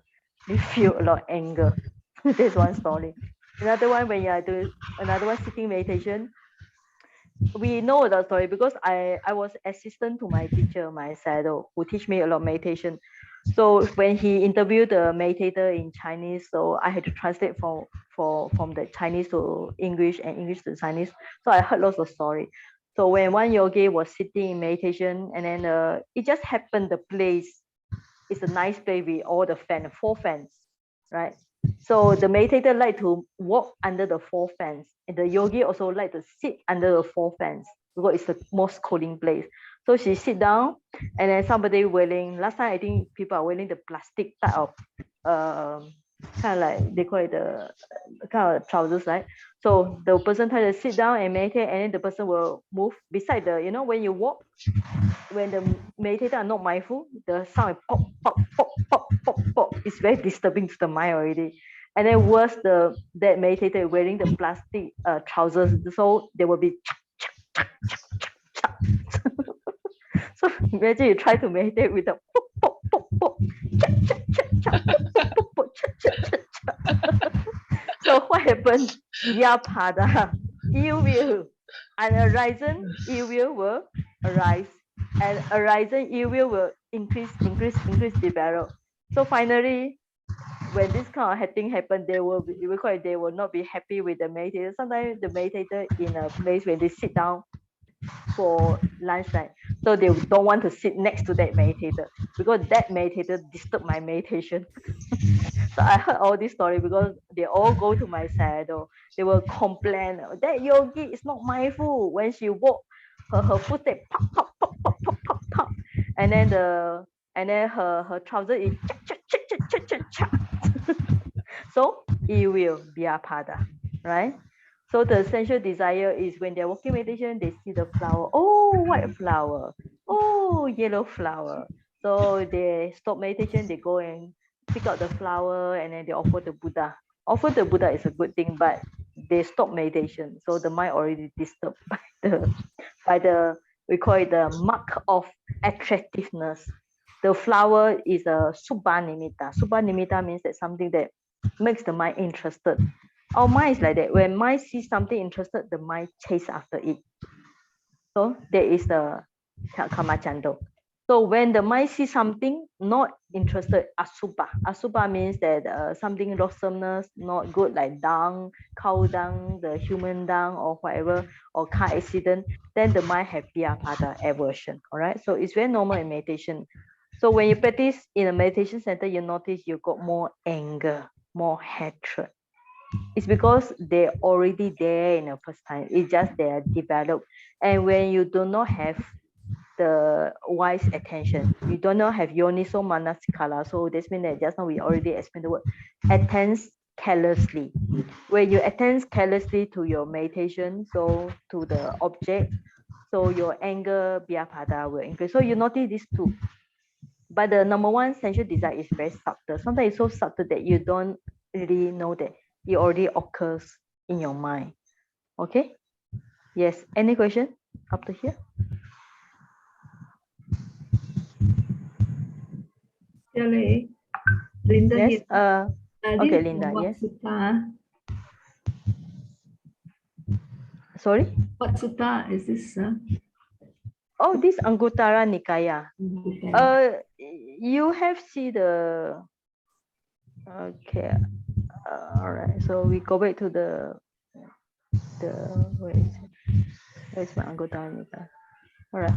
They feel a lot of anger. That's one story. Another one, when you are doing another one sitting meditation, we know that story because I was assistant to my teacher, my Sado, who teach me a lot of meditation. So when he interviewed the meditator in Chinese, so I had to translate from the Chinese to English and English to Chinese. So I heard lots of story. So when one yogi was sitting in meditation, and then it just happened the place is a nice place with all the fans, 4 fans, right? So the meditator like to walk under the 4 fans, and the yogi also like to sit under the 4 fans because it's the most cooling place. So she sit down, and then somebody wearing, last time I think people are wearing the plastic type of kind of like they call it the kind of trousers, right? So the person try to sit down and meditate, and then the person will move beside the, you know, when you walk, when the meditator are not mindful, the sound pop, pop, pop, pop, pop, pop. It's very disturbing to the mind already. And then worse, that meditator wearing the plastic trousers, so they will be so imagine you try to meditate with the pop, pop, pop, pop, so what happens? Vyapada, ill will, and arisen ill will arise, and arisen ill will increase, develop. So finally, when this kind of thing happen, they will not be happy with the meditator. Sometimes the meditator in a place when they sit down for lunch, right? So they don't want to sit next to that meditator because that meditator disturb my meditation. So I heard all this story because they all go to my saddle. They will complain that yogi is not mindful. When she walk, her footstep pop, pop, pop, pop, pop, pop, pop, and then her trouser is so it will be a pada, right? So the sensual desire is when they're walking meditation, they see the flower. Oh, white flower. Oh, yellow flower. So they stop meditation, they go and pick out the flower, and then they offer the Buddha. Offer the Buddha is a good thing, but they stop meditation. So the mind already disturbed by the we call it the mark of attractiveness. The flower is a subha nimitta. Subha nimitta means that something that makes the mind interested. Our mind is like that. When mind sees something interested, the mind chase after it. So there is the karma chando. So when the mind sees something not interested, asubha. Asubha means that something loathsomeness, not good, like dung, cow dung, the human dung, or whatever, or car accident, then the mind have vyapada, aversion. All right. So it's very normal in meditation. So when you practice in a meditation center, you notice you got more anger, more hatred. It's because they're already there in the first time. It's just they are developed. And when you do not have the wise attention, you do not have yoniso manasikala. So this means that just now we already explained the word attends carelessly. When you attend carelessly to your meditation, so to the object, so your anger, vyapada will increase. So you notice these two. But the number one sensual desire is very subtle. Sometimes it's so subtle that you don't really know that it already occurs in your mind. Okay? Yes. Any question up to here? Linda Yes. here. Okay, Linda. What Yes. sutta? Sorry. What sutta is this? Oh, this Anguttara Nikaya. Okay. You have see the. Okay. All right. So we go back to the. Where is it? Where's my Anguttara Nikaya? All right.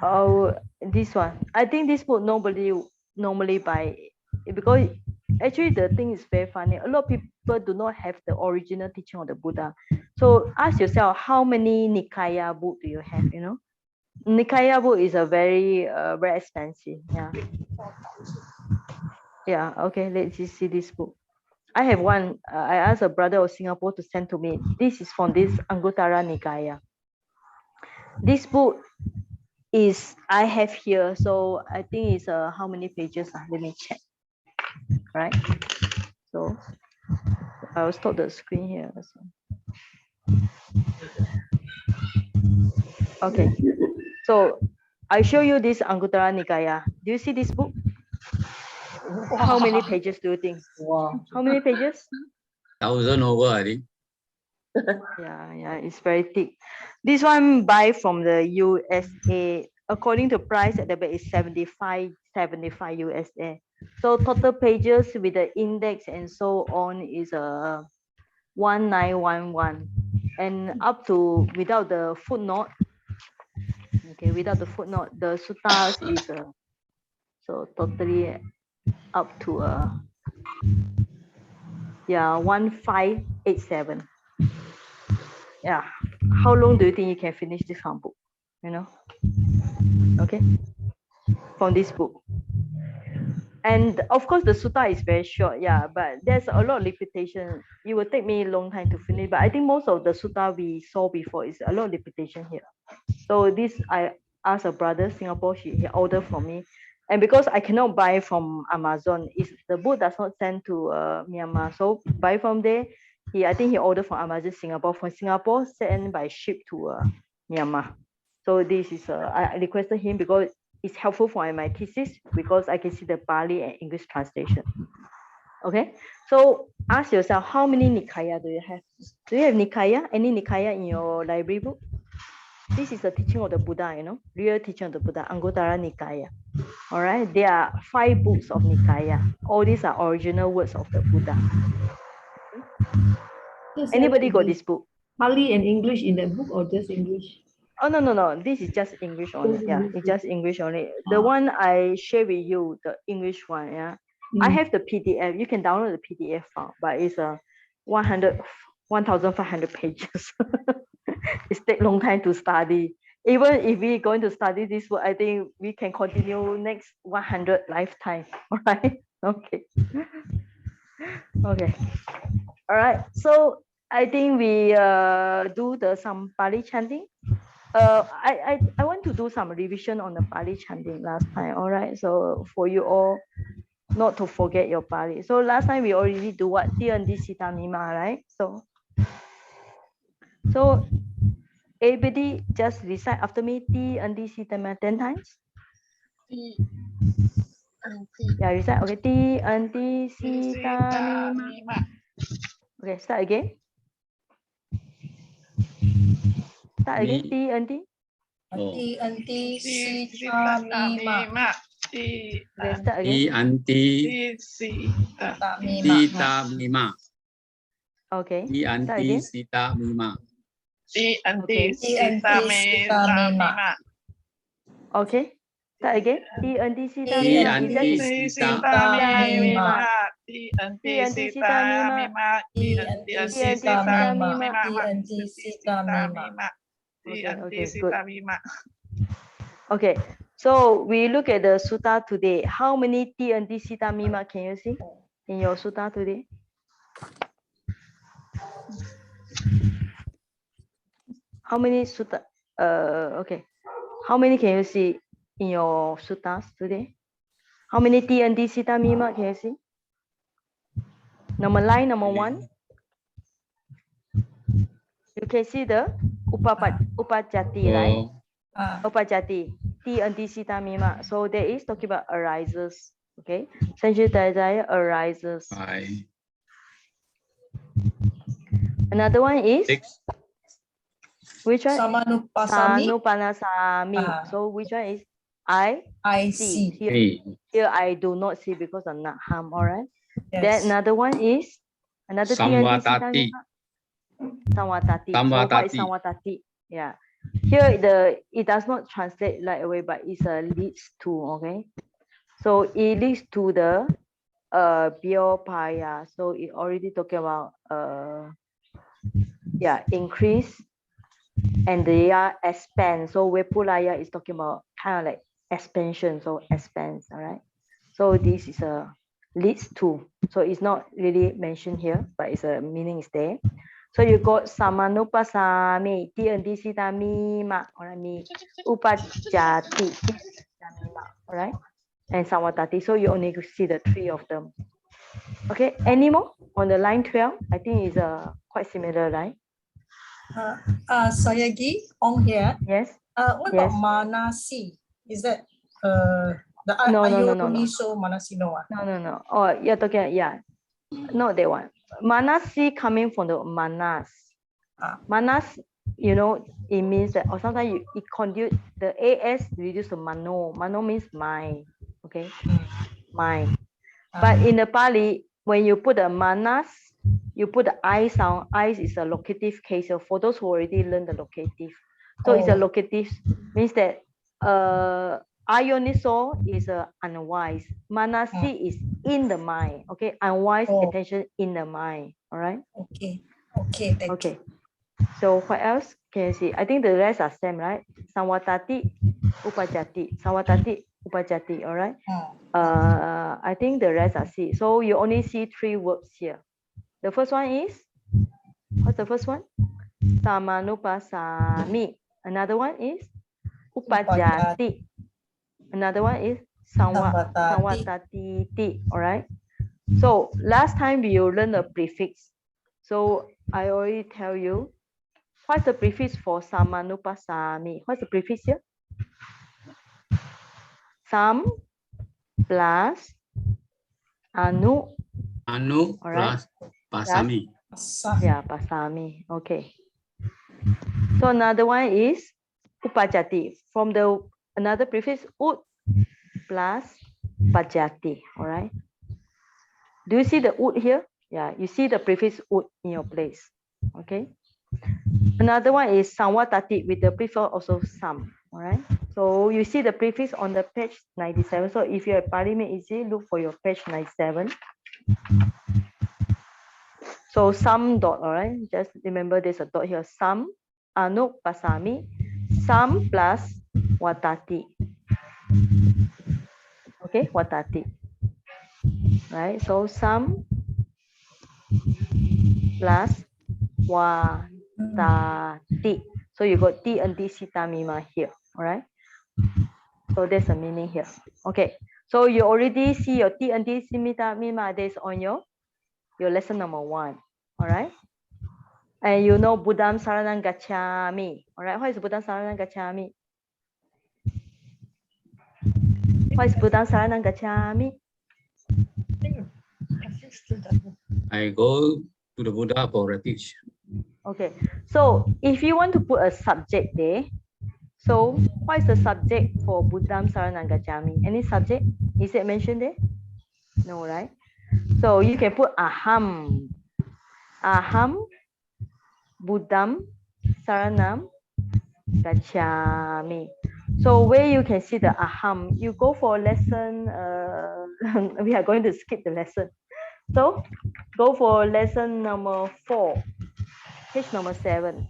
Oh, this one. I think this book nobody normally buy it because actually the thing is very funny. A lot of people do not have the original teaching of the Buddha. So ask yourself, how many Nikaya book do you have? You know, Nikaya book is a very very expensive. Yeah. Yeah. Okay. Let's just see this book. I have one. I asked a brother of Singapore to send to me. This is from this Anguttara Nikaya. This book is I have here, so I think it's how many pages? Let me check. Right. So I will stop the screen here. Okay. So I show you this Anguttara Nikaya. Do you see this book? How many pages do you think? Wow. How many pages? 1,000 over, I think. Yeah, it's very thick. This one buy from the USA. According to price at the back is 75 USA. So total pages with the index and so on is 1911, and up to without the footnote. Okay, without the footnote, the suttas is so totally up to 1587. Yeah, how long do you think you can finish this kind of book? You know, okay, from this book. And of course the sutta is very short, yeah, but there's a lot of repetition. It will take me a long time to finish, but I think most of the sutta we saw before is a lot of repetition here. So this I asked a brother Singapore, he ordered from me, and because I cannot buy from Amazon, is the book does not send to Myanmar, so buy from there. I think he ordered from Amazon Singapore, from Singapore sent by ship to Myanmar. So this is I requested him because it's helpful for my thesis, because I can see the Pali and English translation. Okay, so ask yourself, how many Nikaya do you have? Do you have Nikaya? Any Nikaya in your library book? This is the teaching of the Buddha, you know, real teaching of the Buddha, Anguttara Nikaya. All right, there are 5 books of Nikaya. All these are original words of the Buddha. Anybody got this book? Pali and English in that book or just English? Oh, no. This is just English only. Yeah, it's just English only. The one I share with you, the English one, yeah. I have the PDF. You can download the PDF file, but it's 1,500 pages. It takes long time to study. Even if we're going to study this book, I think we can continue next 100 lifetime. All right. Okay. Okay. All right. So I think we do some Pali chanting. I want to do some revision on the Pali chanting last time. All right. So for you all, not to forget your Pali. So last time we already do what? Ti Sita Mima, right? So everybody just recite after me Ti Sita Mima 10 times. Yeah, recite. Okay. Ti Sita Mima. Okay, start again. Start again. Ti anti. Oh. Ti anti Ti sita sita mima. mima. Ti Okay, start Ti again. anti sita. Ta mima. sita mima. Okay. Ti Start anti again. sita mima. Ti anti Okay. sita sita mima. Okay. Start again. Ti anti sita Ti mima. Is anti that anti it? sita mima. Ti anti sita mima. Ti anti sita mima. mima. Ti anti sita mima. Ti anti Okay, good. sita mima. Okay. So we look at the sutta today. How many ti anti sita mima can you see in your sutta today? How many sutta? Okay. How many can you see in your suttas today? How many ti anti sita mima can you see? Line number 1. You can see the upajati, right? Oh, Upajati, ti anti sita mima. So there is talking about arises. Okay. Sanjitaya arises. 5, Another one is 6, which one? Samanupassāmi. Sanupassāmi. So which one is I see? See. 3, Here I do not see because of Nāhaṃ. All right. Then Yes. another one is another Saṃvattatī. Saṃvattatī. So what is Saṃvattatī. saṃvattatī? Yeah. Here it does not translate right away, but it's leads to, okay. So it leads to the biopaya. So it already talking about increase and the expand. So Vepulaya is talking about kind of like expansion. So expands, all right. So this is a leads to. So it's not really mentioned here, but it's a meaning is there. So you got samanupassāmi, ti anti sita mima, or mi upajati, all right, and saṃvattati. So you only see the 3 of them. Okay, any more on the line 12? I think it's quite similar, right? Sayagi on here. Yes. What Yes. about manasi? Is that the No. ayoniso manasi no? No. Oh, you're talking, yeah. Not that one. Manasi coming from the manas. Manas, you know, it means that, or sometimes it conduce the as reduced to mano. Mano means mind. Okay, mind. But in the Pali, when you put the manas, you put the I sound. I is a locative case. So for those who already learned the locative, so it's a locative means that Ioniso is unwise. Manasi is in the mind. Okay, unwise attention in the mind. All right. Okay. Thank you. So what else can you see? I think the rest are same, right? Saṃvattati, upajati, saṃvattati, upajati. All right. I think the rest are C. So you only see 3 verbs here. The first one is, what's the first one? Samanupassāmi. Another one is upajati. Another one is saṃvattatī. All right. So last time we learned the prefix. So I already tell you what's the prefix for samanupassāmi. What's the prefix here? Sam plus anu. Anu Alright. plus pasami. Yeah, pasami. Okay. So another one is upajati. From the another prefix ut plus pajati. All right. Do you see the ut here? Yeah, you see the prefix ut in your place. Okay. Another one is saṃvattatī with the prefix also sam. All right. So you see the prefix on the page 97. So if you're a Parliament easy, look for your page 97. So sam dot, all right. Just remember there's a dot here. Sam anupassāmi, sam plus vattati. Okay, vattati. Right. So sam plus vattati. So you got ti anti sita mima here. All right. So there's a meaning here. Okay. So you already see your ti anti sita mima days on your lesson number 1. All right. And you know Buddham Saranam Gacchami. All right. What is Buddham Saranam Gacchami? What is Buddham Saranam Gacchami? I go to the Buddha for refuge. Okay, so if you want to put a subject there, so what is the subject for Buddham Saranam Gacchami? Any subject? Is it mentioned there? No, right? So you can put aham. Aham Buddham Saranam Gacchami. So where you can see the aham, you go for lesson. We are going to skip the lesson. So go for lesson number 4, page number 7.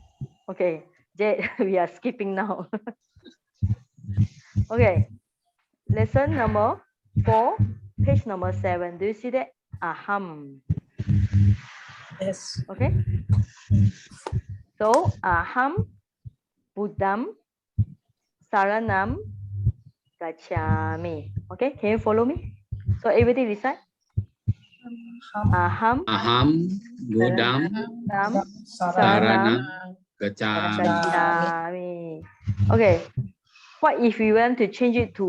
Okay, Jade, we are skipping now. Okay, lesson number 4, page number 7. Do you see that? Aham. Yes. Okay. So aham Buddham Saranam Gacchami. Okay, can you follow me? So everybody recite. Aham Aham Buddham Buddham Saranam Saranam Gacchami. Gacchami. Okay, what if we want to change it to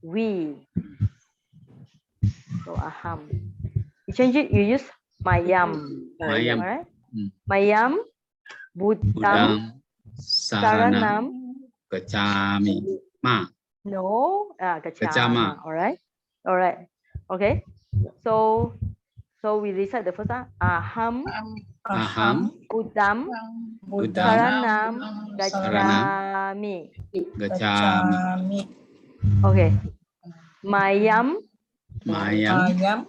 we? So aham. You change it, you use mayam. Mayam. Alright? Mm. Mayam Buddham Buddham Saranam Saranam. Gacchami. Ma. No, Gacchama. Gacchama. Alright. Alright. Okay. So we recite the first one. Aham Aham Buddham Buddham Saranam Saranam Gacchami. Gacchami. Okay. Mayam Mayam Mayam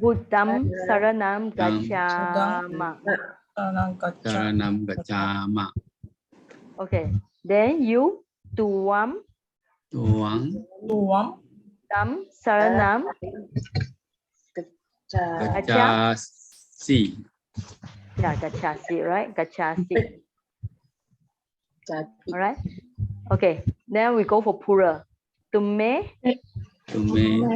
Buddham Saranam Gacchama. Saranam Gacchama. Okay. Then you Tuam Tuam Buddham Saranam Gacchasi. Yeah, Gacchasi, right? Gacchasi. All right. Okay. Then we go for Pura. Tume Tume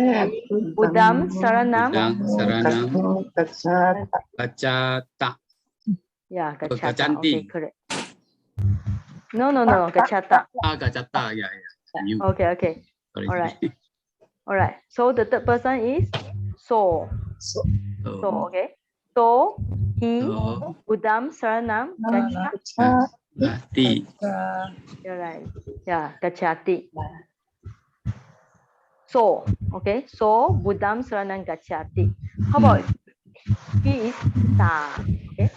Buddham Saranam. Buddham Saranam Gacchata. Yeah, Gacchata. Gachanti. Okay, correct. No, Gacchata. Gacchata. Yeah. You. Okay. Sorry. All right. So the third person is So. So, okay. So he So, Buddham Saranam Gacchati. Gacchati. You're right. Yeah, Gacchati. So, okay. So Buddham Saranam Gacchati. How about he is Sa? Okay.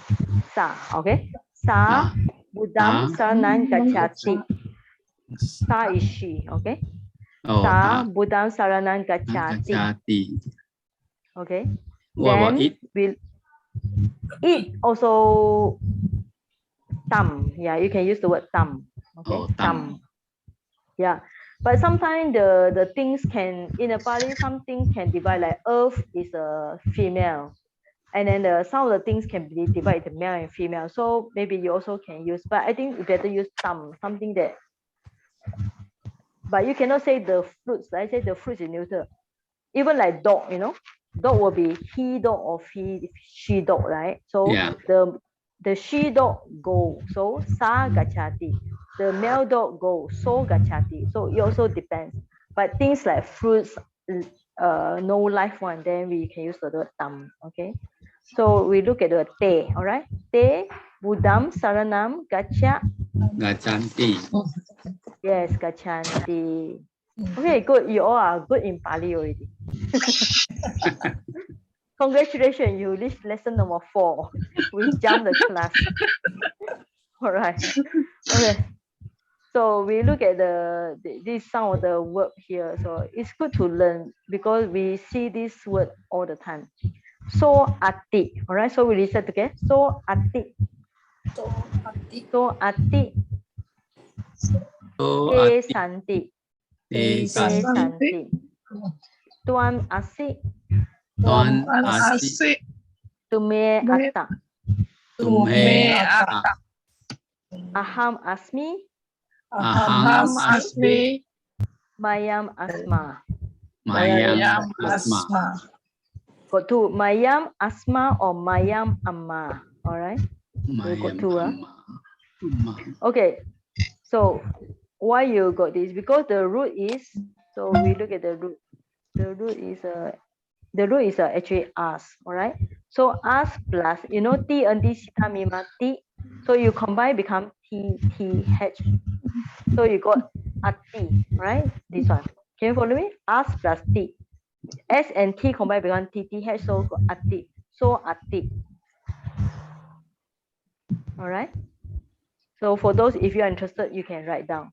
Sa. Okay. Sa Buddham Saranam Gacchati. Sa is she. Okay. Oh, Sa Buddham Saranam Gacchati. Gacchati. Okay. What about Then it? we'll it also tam. Yeah, you can use the word tam. Okay. Oh, tam. Yeah. But sometimes the things can in a Pali, something can divide like earth is a female. And then some of the things can be divided into male and female. So maybe you also can use, but I think you better use tam, something that. But you cannot say the fruits. I say the fruits is neuter. Even like dog, dog will be he dog or she dog, right? So Yeah. the she dog go, so sa gacchati. The male dog go, so gacchati. So it also depends. But things like fruits, no life one, then we can use the word tam. Okay. So we look at the te, all right? Te Buddham Saranam Gachanti. Yes, Gachanti. Okay, good. You all are good in Pali already. Congratulations, you reached lesson number 4. We jumped the class. All right. Okay. So we look at this some of the word here. So it's good to learn because we see this word all the time. So ati. All right. So we listen together. So ati. So ati. Te santi. Te santi. Tuan asi. Tuan asi. Tume atta. Tume atta. Aham asmi. Aham asmi. Mayam asma. Mayam asma. Got two. Mayam asma or mayam amma. All right. You got two. Okay. So why you got this? Because the root is. So we look at the root. The root is actually us. All right. So as plus, you know, T and T, Sita, Mima, T. So you combine become T, T, H. So you got Ati, right? This one. Can you follow me? As plus T. S and T combine become T, T, H. So got Ati. So Ati. All right. So for those, if you are interested, you can write down.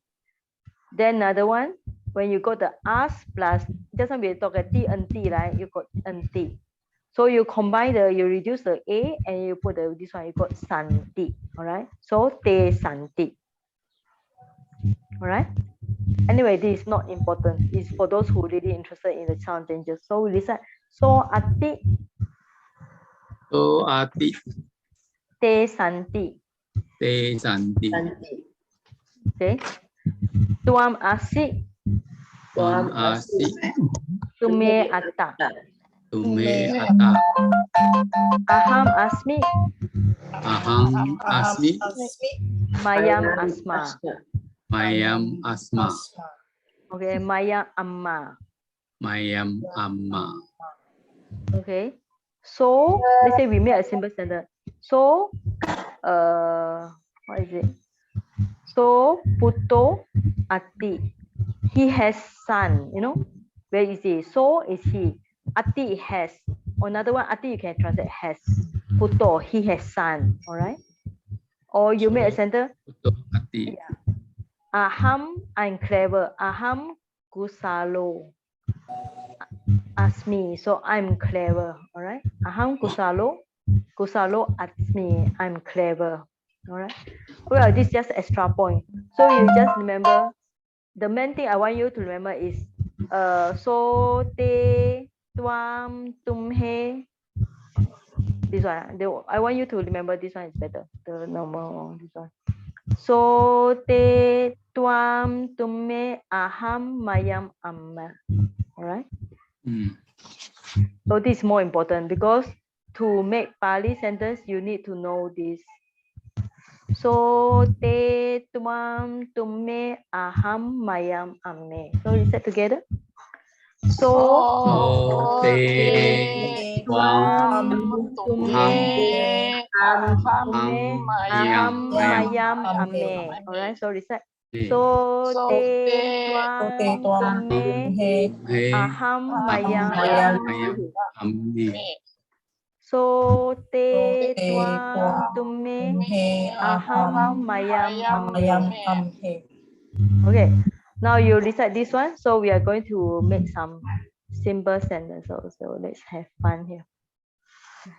Then another one, when you got the as plus, just now we talk at T and T, right? You got and T. So you combine you reduce the A and you put this one, you got Santi. All right. So Te Santi. All right. Anyway, this is not important. It's for those who really interested in the sound changes. So we listen. So Ati. So Ati. Te Santi. Te Santi. Okay. Tuam Asi. Tuam Asi. Tume Atta. Tume Atta. Aham Asmi. Aham Asmi. Mayam Asma. Mayam Asma. Okay. Mayam Amma. Mayam Amma. Okay. So let's say we make a simple sentence. So what is it? So Puto Ati. He has son, you know. Where is he? So is he. Ati has. Another one, Ati you can translate has. Puto, he has son. All right. Or you make a sentence. Puto Ati. Yeah. Aham, I'm clever. Aham kusalo asmi. So I'm clever. All right. Aham kusalo asmi. I'm clever. All right. Well, this is just extra point. So you just remember. The main thing I want you to remember is so te tuam tumhe. This one. I want you to remember this one is better. The normal this one. So te tuam tumme aham mayam amma. All right. So this is more important because to make Pali sentence you need to know this. So te tuam tumme aham mayam amme. So you said together. So te tuam tumme aham mayam amme. All right. So recite. So te tuam tumme aham mayam Ammi. So te tuam tumme aham mayam amme. Okay. Now you recite this one. So we are going to make some simple sentences also. Let's have fun here.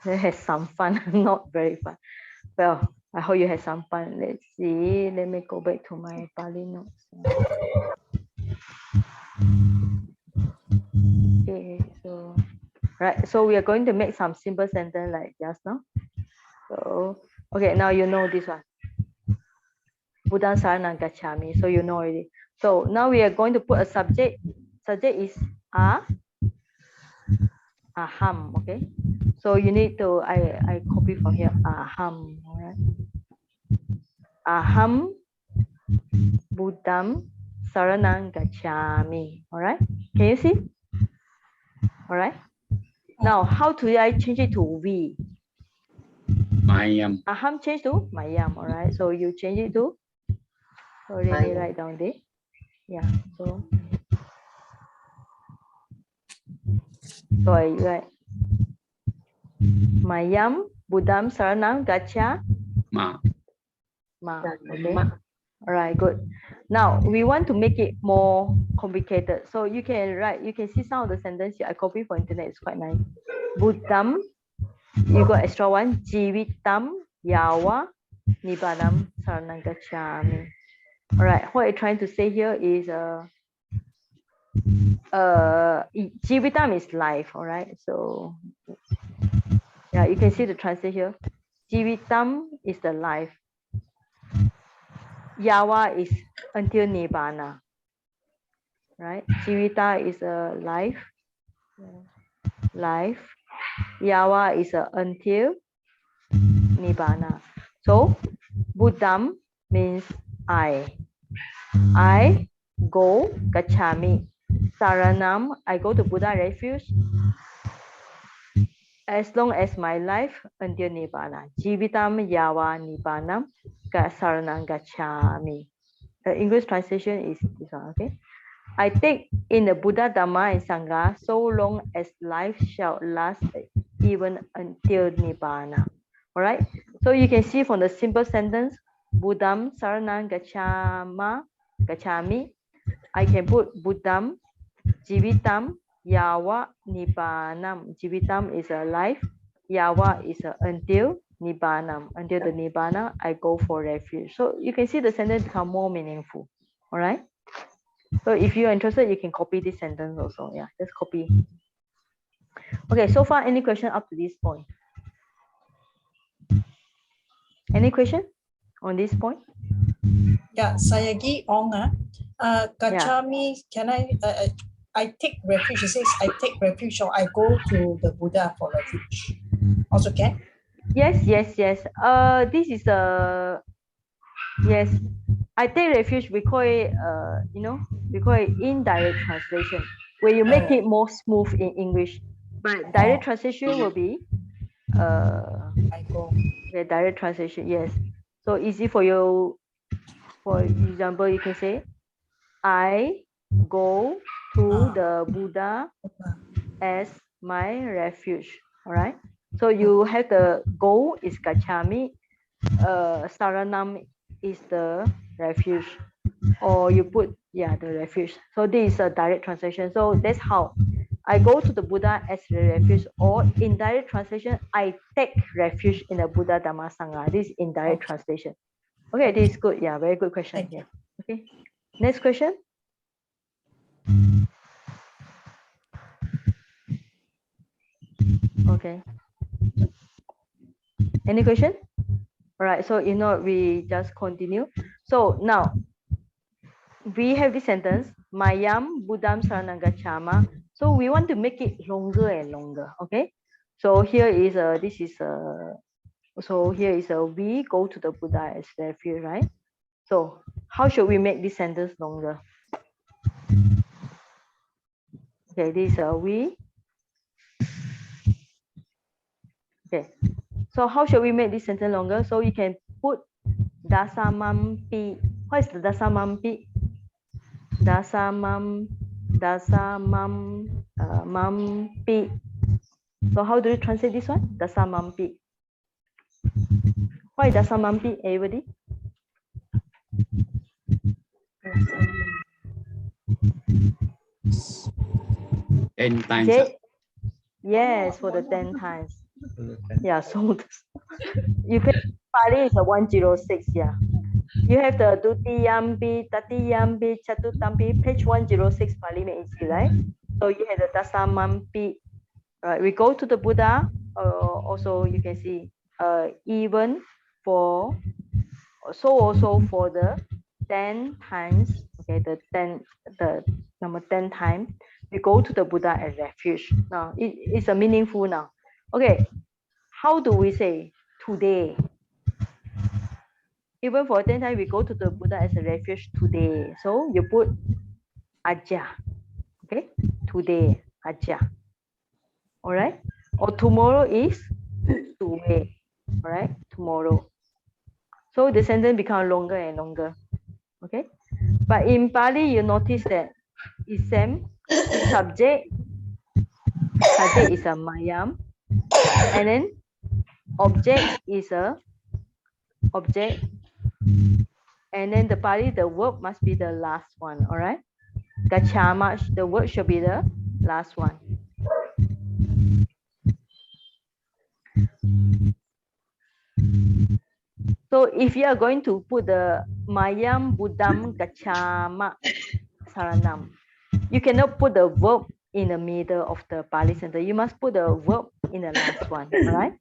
Let's have some fun, not very fun. Well, I hope you had some fun. Let's see. Let me go back to my Pali notes. Okay, so right. So we are going to make some simple sentence like just now. So okay, now you know this one. Buddha Saranam Gacchami. So you know already. So now we are going to put a subject. Subject is aham. Okay. So you need to I copy from here. Aham. All right. Aham Buddham Saranam Gacchami. All right. Can you see? All right. Now how do I change it to we? Mayam. Aham change to mayam. All right. So you change it to. Already write down there. Yeah. So I write mayam Buddham Saranam Gaccha Ma. Okay. All right. Good. Now we want to make it more complicated. So you can write. You can see some of the sentences I copy from internet. It's quite nice. Buddham. You got extra one. Jivitam Yawa Nibbanam Saranam Gacchami. All right, what I'm trying to say here is Jivitam is life, all right? So yeah, you can see the translation here. Jivitam is the life. Yawa is until Nibbana, right? Jivita is a life. Life. Yawa is until Nibbana. So Buddham means I go Gacchami. Saranam, I go to Buddha refuge. as long as my life until Nibbana. Jivitam yava Nibbanam saranam gacchami. The English translation is this one, okay? I take in the Buddha, Dhamma, and Sangha so long as life shall last, even until Nibbana. All right? So you can see from the simple sentence, Buddham saranam gacchami. I can put Buddham, Jivitam, Yava, Nibbanam. Jivitam is a life, Yava is a until, Nibbanam. Until the Nibbana, I go for refuge. So you can see the sentence become more meaningful. All right? So if you're interested, you can copy this sentence also. Yeah, just copy. Okay, so far, any question up to this point? Any question on this point? Yeah, Sayagi Ong. Gacchami, can I take refuge? It says I take refuge or I go to the Buddha for refuge. Also can? Yes. This is a yes. I take refuge. We call it we call it indirect translation, where you make it more smooth in English. But direct translation will be I go. the direct translation. Yes. So easy for you. For example, you can say, I go to the Buddha as my refuge. All right. So you have the go is gacchami, saranam is the refuge, or you put the refuge. So this is a direct translation. So that's how I go to the Buddha as the refuge, or indirect translation, I take refuge in the Buddha, Dhamma, Sangha. This is indirect translation. Okay, this is good. Yeah, very good question. Yeah. Okay. Next question. Okay. Any question? All right. So we just continue. So now we have this sentence, Mayam Buddham Saranam Gacchama. So we want to make it longer and longer. Okay. So here is we go to the Buddha as refuge, right? So how should we make this sentence longer? Okay, this we. Okay. So how should we make this sentence longer? So you can put dasamampi. What is the dasamampi? Mampi. So how do you translate this one? Dasamampi. Why dasamampi, everybody? 10 times. Yes, for the 10 times. Yeah, so you can Pali is a 106. Yeah, you have the Dutiyaṃ, Tatiyaṃ, Chattutampi, page 106 Pali Meiji, right? So you have the dasamampi. Right, we go to the Buddha. Also, you can see even for also for the 10 times. Okay, the number 10 times we go to the Buddha as refuge. Now it's a meaningful now. Okay, how do we say today? Even for 10 times we go to the Buddha as a refuge today. So you put aja. Okay, today aja. All right, or tomorrow is tuwe. All right, tomorrow. So the sentence becomes longer and longer. Okay, but in Pali you notice that isam subject is a mayam, and then object is a object, and then the Pali, the verb must be the last one. All right, gacchama, the word should be the last one. So if you are going to put the mayam buddham gacchama saranam, you cannot put the verb in the middle of the Pali sentence. You must put the verb in the last one. All right.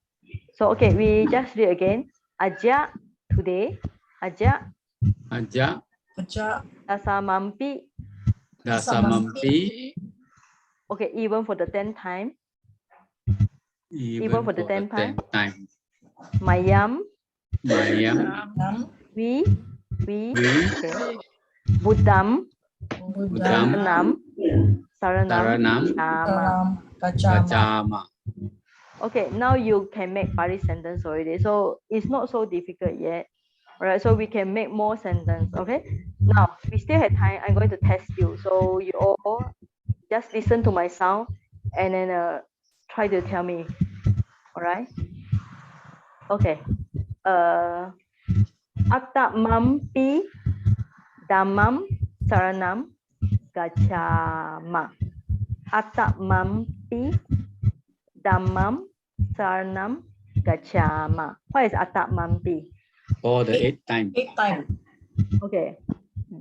So okay, we just read again. Aja today. Aja. Dasamampi. Okay, even for the 10th time. Even for the 10th time. Mayam. We. Okay. Buddham. Saranam. Gacchama. Okay, now you can make Pali sentence already. So it's not so difficult yet. All right, so we can make more sentence. Okay, now we still have time. I'm going to test you. So you all just listen to my sound and then try to tell me. All right. Okay. Akammaniyavaggo dhammam saranam gacchama. Akammaniyavaggo dhammam saranam gacchama. What is akammaniyavaggo? For the eighth time. 8 time. Okay.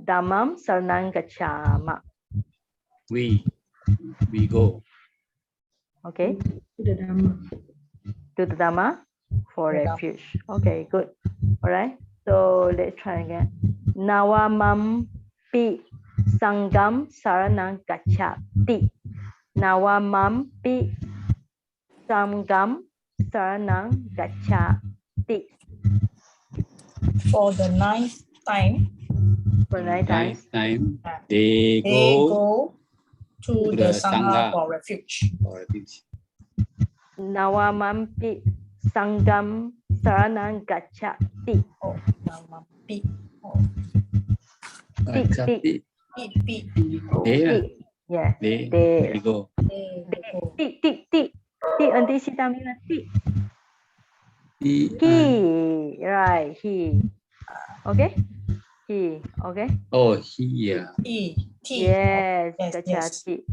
Dhammam saranam gacchama. We go. Okay. To the Dhamma. To the Dhamma for The Dhamma. refuge. Okay, good. All right. So let's try again. Nāhaṃ sangam saranam gacchati. Nāhaṃ sangam saranam gacchati. For the 9th time, For 9 times. Ninth time. uh, They they go go to the Sangha for refuge. for refuge. Nāhaṃ sangam saranam gacchati. Oh, Akammaniyavaggo. Oh, Gacchati. pi. They lah. Yeah. They go. They go. Ti. Nanti Cittaṃ bilang ti. He. Right, he. Okay? He, okay? Oh, he. Yeah. T. Yes, Yes, gacchati.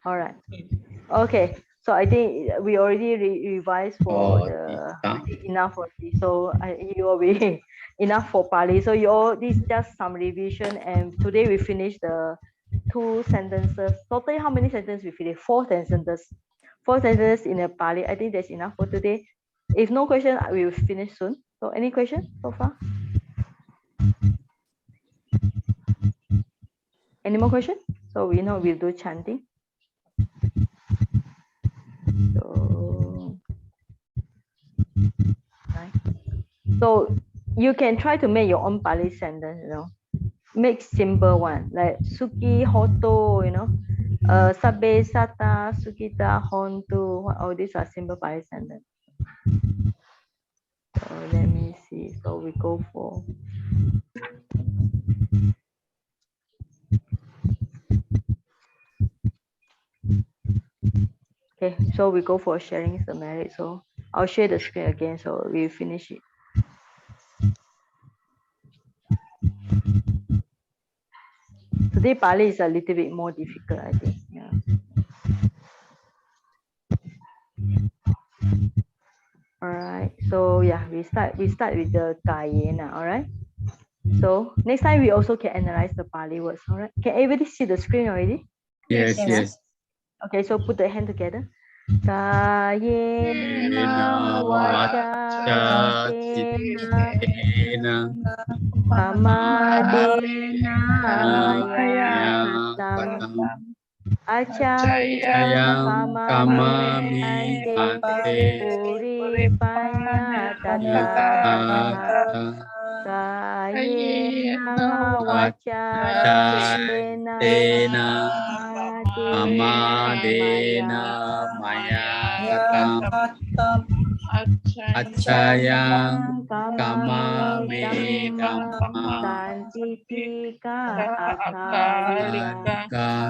All right. T. Okay, so I think we already revised for Oh, the Cittaṃ. enough for this. So you will be enough for Pali. So you all, this is just some revision, and today we finished the 2 sentences. Totally, how many sentences we finished? 4 sentences. 4 sentences in a Pali. I think that's enough for today. If no question, we will finish soon. So any question so far? Any more question? So we know we'll do chanting. So, right. So you can try to make your own Pali sentence, you know. Make simple one, like Suki Hoto, you know. Sabbe Sata Sukita Hontu. All these are simple Pali sentence. So let me see. So we go for okay, so we go for sharing the merit. So I'll share the screen again so we finish it. Today Pali is a little bit more difficult, I think. Yeah. All right. So yeah, we start with the Kayena. All right. So next time we also can analyze the Pali words. All right. Can everybody see the screen already? Yes, Yes. yes. Okay. So put the hand together. Kayena waca cittena kamadena yathayidaṃ acayaṃ Kamami ante puripanya tata kayena waca cittena amadena mayakatam acayaṃ kamami kamma santitika akalika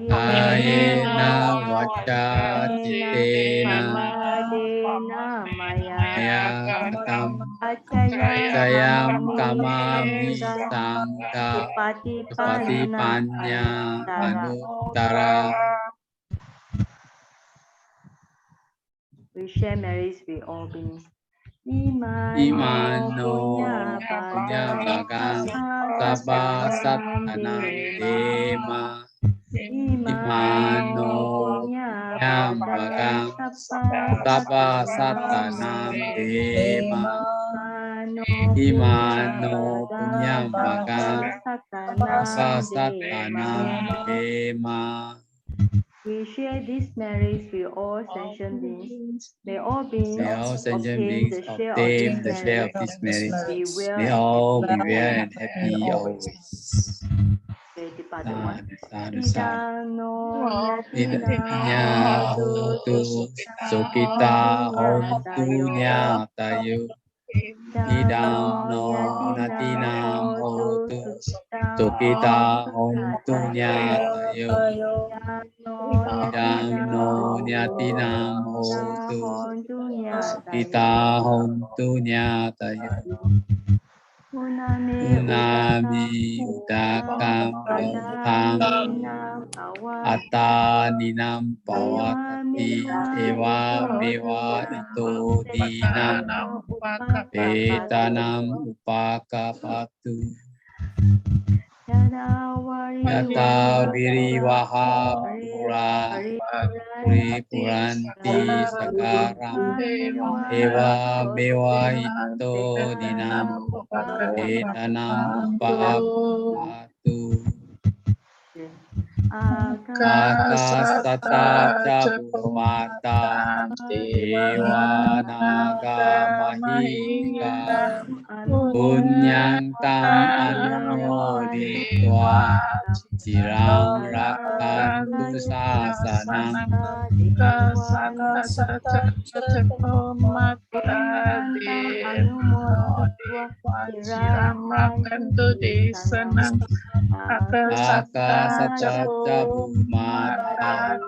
kayena waca cittena mayakatam acayaṃ kamami sangha Patipanya Anguttara. We share marries with all beings. Imano punya bagang sabba sattanam dema. Imano punya bagang sabba sattanam dema. Imano punya bagang sabba sattanam dema. We share these merits with all sentient beings. May all beings obtain the share of this merit. May all be well and happy always. father one. Sadhu, sadhu. Idano Nya hotu sukita hontu nyatayo. Idam no natinam hotu sukita hontu nyatayo. Idam no natinam hotu sukita hontu nyatayo. Unami udakam bhāvitaṃ ataninam bhavati evaṃ ito dinam vetanam upakapatu yata virivaha pura puripuranti sakaram evaṃ ito dinam vetanam upakapatu akasata cabumata dewa naga mahika punyang tam anumoditwa cirang rakantu sasanam akasata cabumata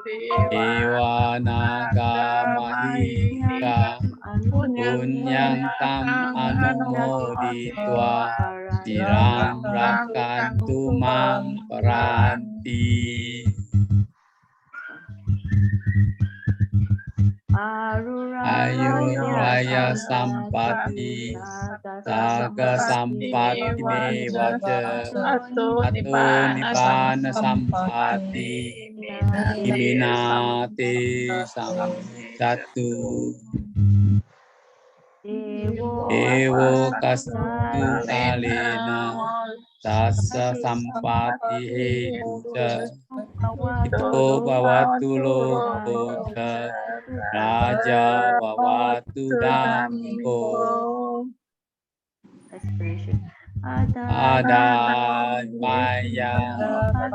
dewa naga mahika punyang tam anumoditwa cirang rakantu mamparanti. Ayu raya sampati saga sampati me vaja ato nipana sampati iminate saṃvattatī evo kastu kalena tassa sampati hetuja ito bhavatu lokoja raja bhavatu dhamiko. Expiration. Ada maya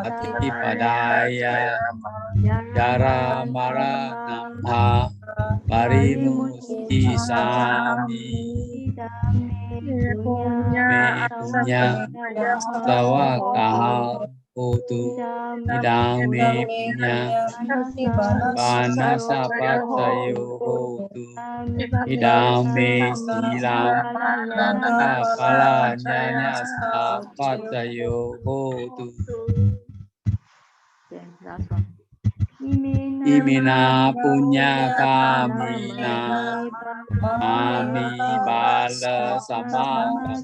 ati padaya jara mara namha parimusti sami me punya sawakaha hotu idang me punya panasa patayo hotu idang me silam apalanya sapatayo hotu Last one. imina punya kamina ami bala samagamo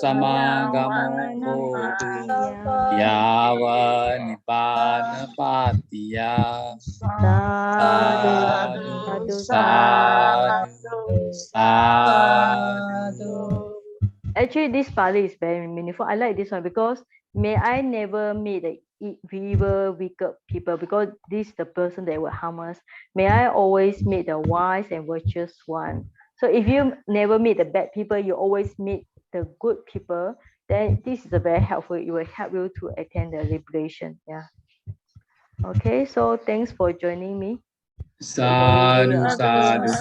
samagamo hotu yava nibbana patiya sadhu sadhu sadhu. Actually, this Pali is very meaningful. I like this one because may I never meet the evil, wicked people because this is the person that will harm us. May I always meet the wise and virtuous one. So if you never meet the bad people, you always meet the good people, then this is a very helpful. It will help you to attain the liberation. Yeah. Okay, so thanks for joining me. Sadhu sadhu.